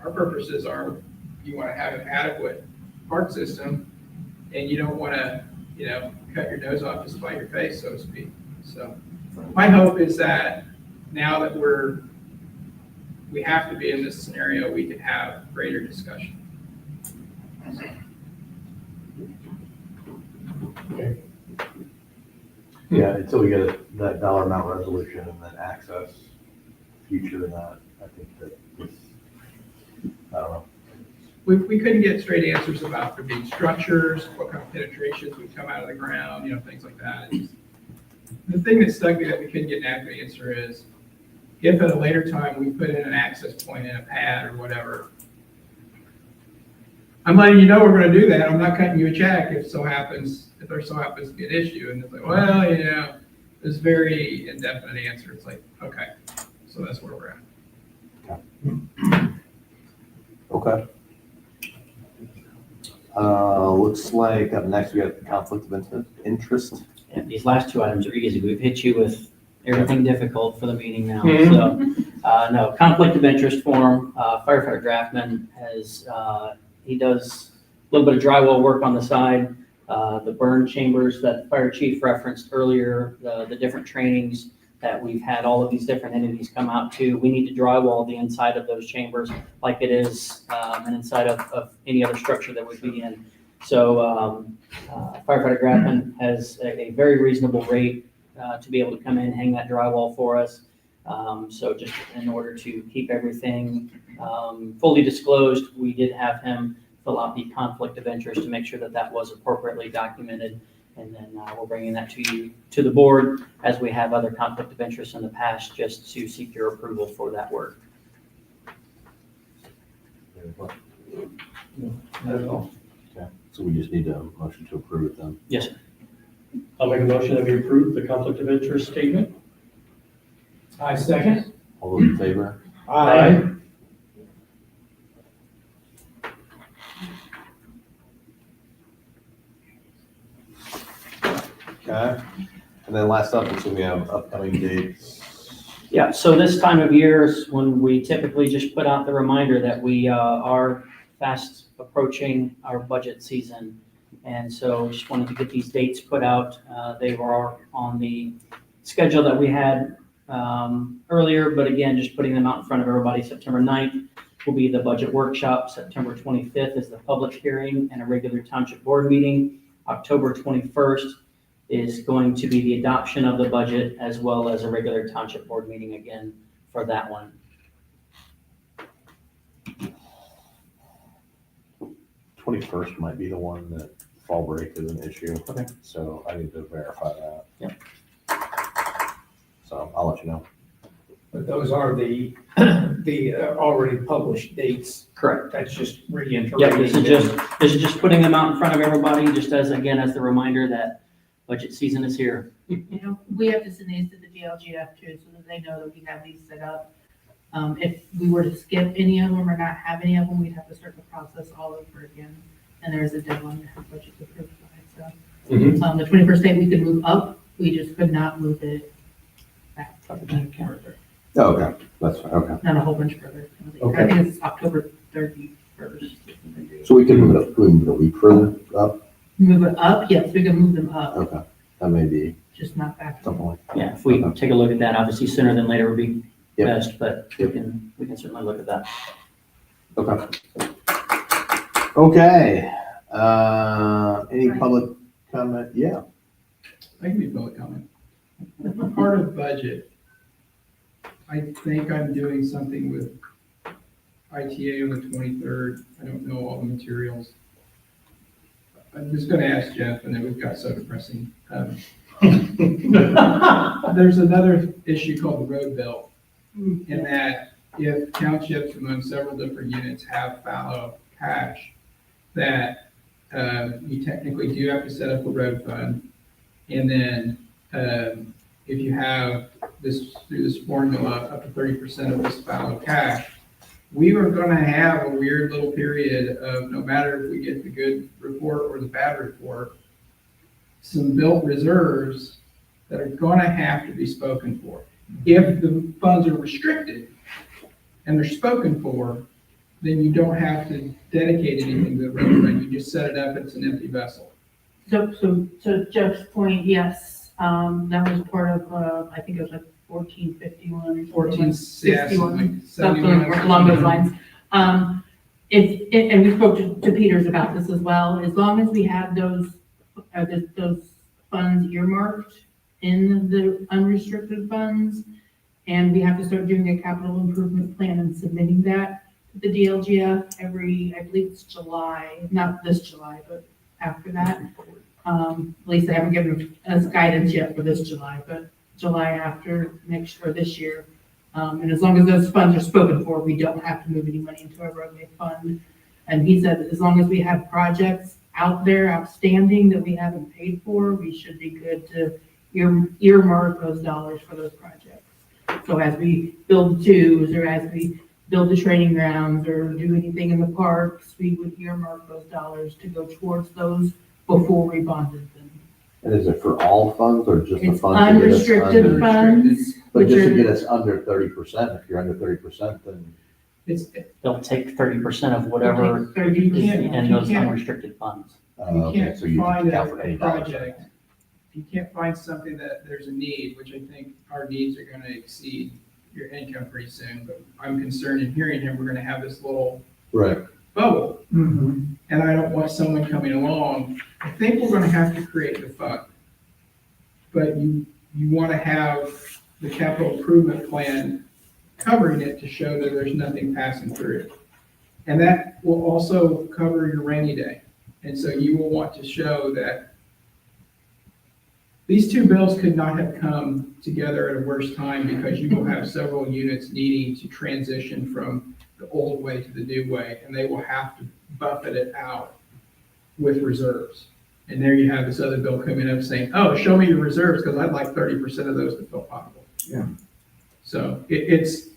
our purposes are, you want to have an adequate park system, and you don't want to cut your nose off to spite your face, so to speak. So my hope is that now that we have to be in this scenario, we can have greater discussion. Okay. Yeah, until we get that dollar amount resolution and then access future in that, I think that this, I don't know. We couldn't get straight answers about there being structures, what kind of penetrations would come out of the ground, things like that. The thing that stuck me that we couldn't get an accurate answer is, if at a later time we put in an access point in a pad or whatever, I'm letting you know we're going to do that. I'm not cutting you a check if there so happens to be an issue. And it's like, well, this very indefinite answer. It's like, okay, so that's where we're at. Okay. Looks like up next we have conflict of interest. And these last two items are easy. We've hit you with everything difficult for the meeting now. Mhm. So, no, conflict of interest form, firefighter Draftman he does a little bit of drywall work on the side. The burn chambers that the fire chief referenced earlier, the different trainings that we've had all of these different entities come out to. We need to drywall the inside of those chambers like it is and inside of any other structure that would be in. So firefighter Draftman has a very reasonable rate to be able to come in and hang that drywall for us. So just in order to keep everything fully disclosed, we did have him fill out the conflict of interest to make sure that that was appropriately documented. And then we're bringing that to the board as we have other conflict of interest in the past, just to seek your approval for that work. Not at all. Okay, so we just need a motion to approve it then. Yes, sir. I'll make a motion that we approve the conflict of interest statement. I second. All those in favor? Aye. Okay. And then last up, so we have upcoming dates. Yeah, so this time of year is when we typically just put out the reminder that we are fast approaching our budget season. And so just wanted to get these dates put out. They were on the schedule that we had earlier, but again, just putting them out in front of everybody. September 9th will be the budget workshop. September 25th is the public hearing and a regular township board meeting. October 21st is going to be the adoption of the budget as well as a regular township board meeting again for that one. 21st might be the one that fall break is an issue. Okay. So I need to verify that. Yep. So I'll let you know. But those are the already published dates. Correct. That's just Yeah, reiterating. this is just putting them out in front of everybody, just as, again, as the reminder that budget season is here. You know, we have to send these to the DLGF too, so that they know that we have these set up. If we were to skip any of them or not have any of them, we'd have to start the process all over again. And there's a deadline to have budgets approved by, so. Mhm. The 21st date, we could move up, we just could not move it back further, Oh, okay, that's fine, okay. not a whole bunch further. I Okay. think it's October 31st. So we can move it up, we can move it a week further up? Move it up, yes, we can move them up, Okay, that may be just not back. something like. Yeah, if we take a look at that, obviously sooner than later would be Yep. best, but we can certainly look at that. Okay. Okay, any public comment? Yeah. I can be public comment. Part of budget, I think I'm doing something with ITA on the 23rd. I don't know all the materials. I'm just gonna ask Jeff, and then we've got so depressing. There's another issue called the road belt, in that if townships among several different units have fallow cash, that you technically do have to set up a road fund. And then if you have this, through this formula, up to 30% of this fallow cash, we are gonna have a weird little period of, no matter if we get the good report or the bad report, some built reserves that are gonna have to be spoken for. If the funds are restricted and they're spoken for, then you don't have to dedicate anything to the road fund. You just set it up, it's an empty vessel. So to Jeff's point, yes, that was part of, I think it was like 1451 or 1461, something 71. along those lines. And we spoke to Peters about this as well, as long as we have those funds earmarked in the unrestricted funds, and we have to start doing a capital improvement plan and submitting that to the DLGF every, I believe it's July, not this July, but after that. At least they haven't given us guidance yet for this July, but July after next, or this year. And as long as those funds are spoken for, we don't have to move any money into a roadway fund. And he said that as long as we have projects out there outstanding that we haven't paid for, we should be good to earmark those dollars for those projects. So as we build twos, or as we build the training grounds, or do anything in the parks, we would earmark those dollars to go towards those before we bonded them. And is it for all funds or just the It's funds? to get us unrestricted under- funds, But which just to are, get us under 30%, if you're under 30%, then. It's, They'll take 30% of whatever you is can't, in you those can't, unrestricted funds. you Okay, can't so you find account for any a dollars. project. You can't find something that there's a need, which I think our needs are gonna exceed your income pretty soon, but I'm concerned in hearing him, we're gonna have this little Right. bubble. And I don't want someone coming along, I think we're gonna have to create the fund. But you wanna have the capital improvement plan covering it to show that there's nothing passing through. And that will also cover your rainy day. And so you will want to show that these two bills could not have come together at a worse time, because you will have several units needing to transition from the old way to the new way, and they will have to buffet it out with reserves. And there you have this other bill coming up saying, oh, show me your reserves, because I'd like 30% of those to fill potable. Yeah. So it's,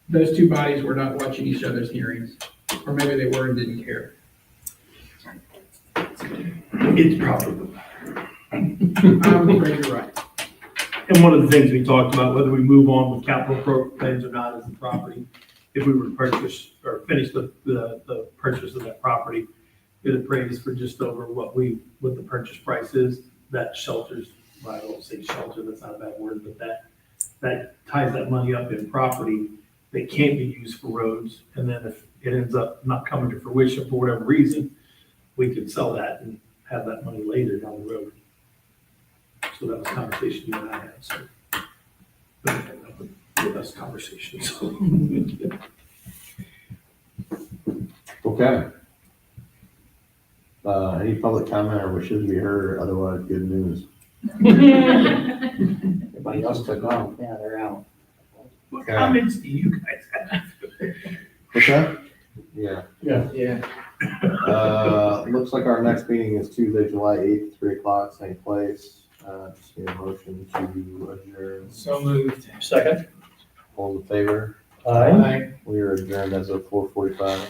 Those two bodies were not watching each other's hearings, or maybe they were and didn't care. It's probably. I'm afraid you're right. And one of the things we talked about, whether we move on with capital plans or not as the property, if we were to purchase or finish the purchase of that property, it appraised for just over what the purchase price is. That shelters, well, I won't say shelter, that's not a bad word, but that ties that money up in property that can't be used for roads. And then if it ends up not coming to fruition for whatever reason, we could sell that and have that money later down the road. So that was a conversation you and I had, so. The best conversation, so. Okay. Any public comment or wishes to be heard, or otherwise good news? Everybody else took off. Yeah, they're out. What comments do you guys have? What's that? Yeah. Yeah. Looks like our next meeting is Tuesday, July 8th, 3 o'clock, same place. Just need a motion to adjourn. So moved. Second? All in favor? Aye. We are adjourned as of 4:45.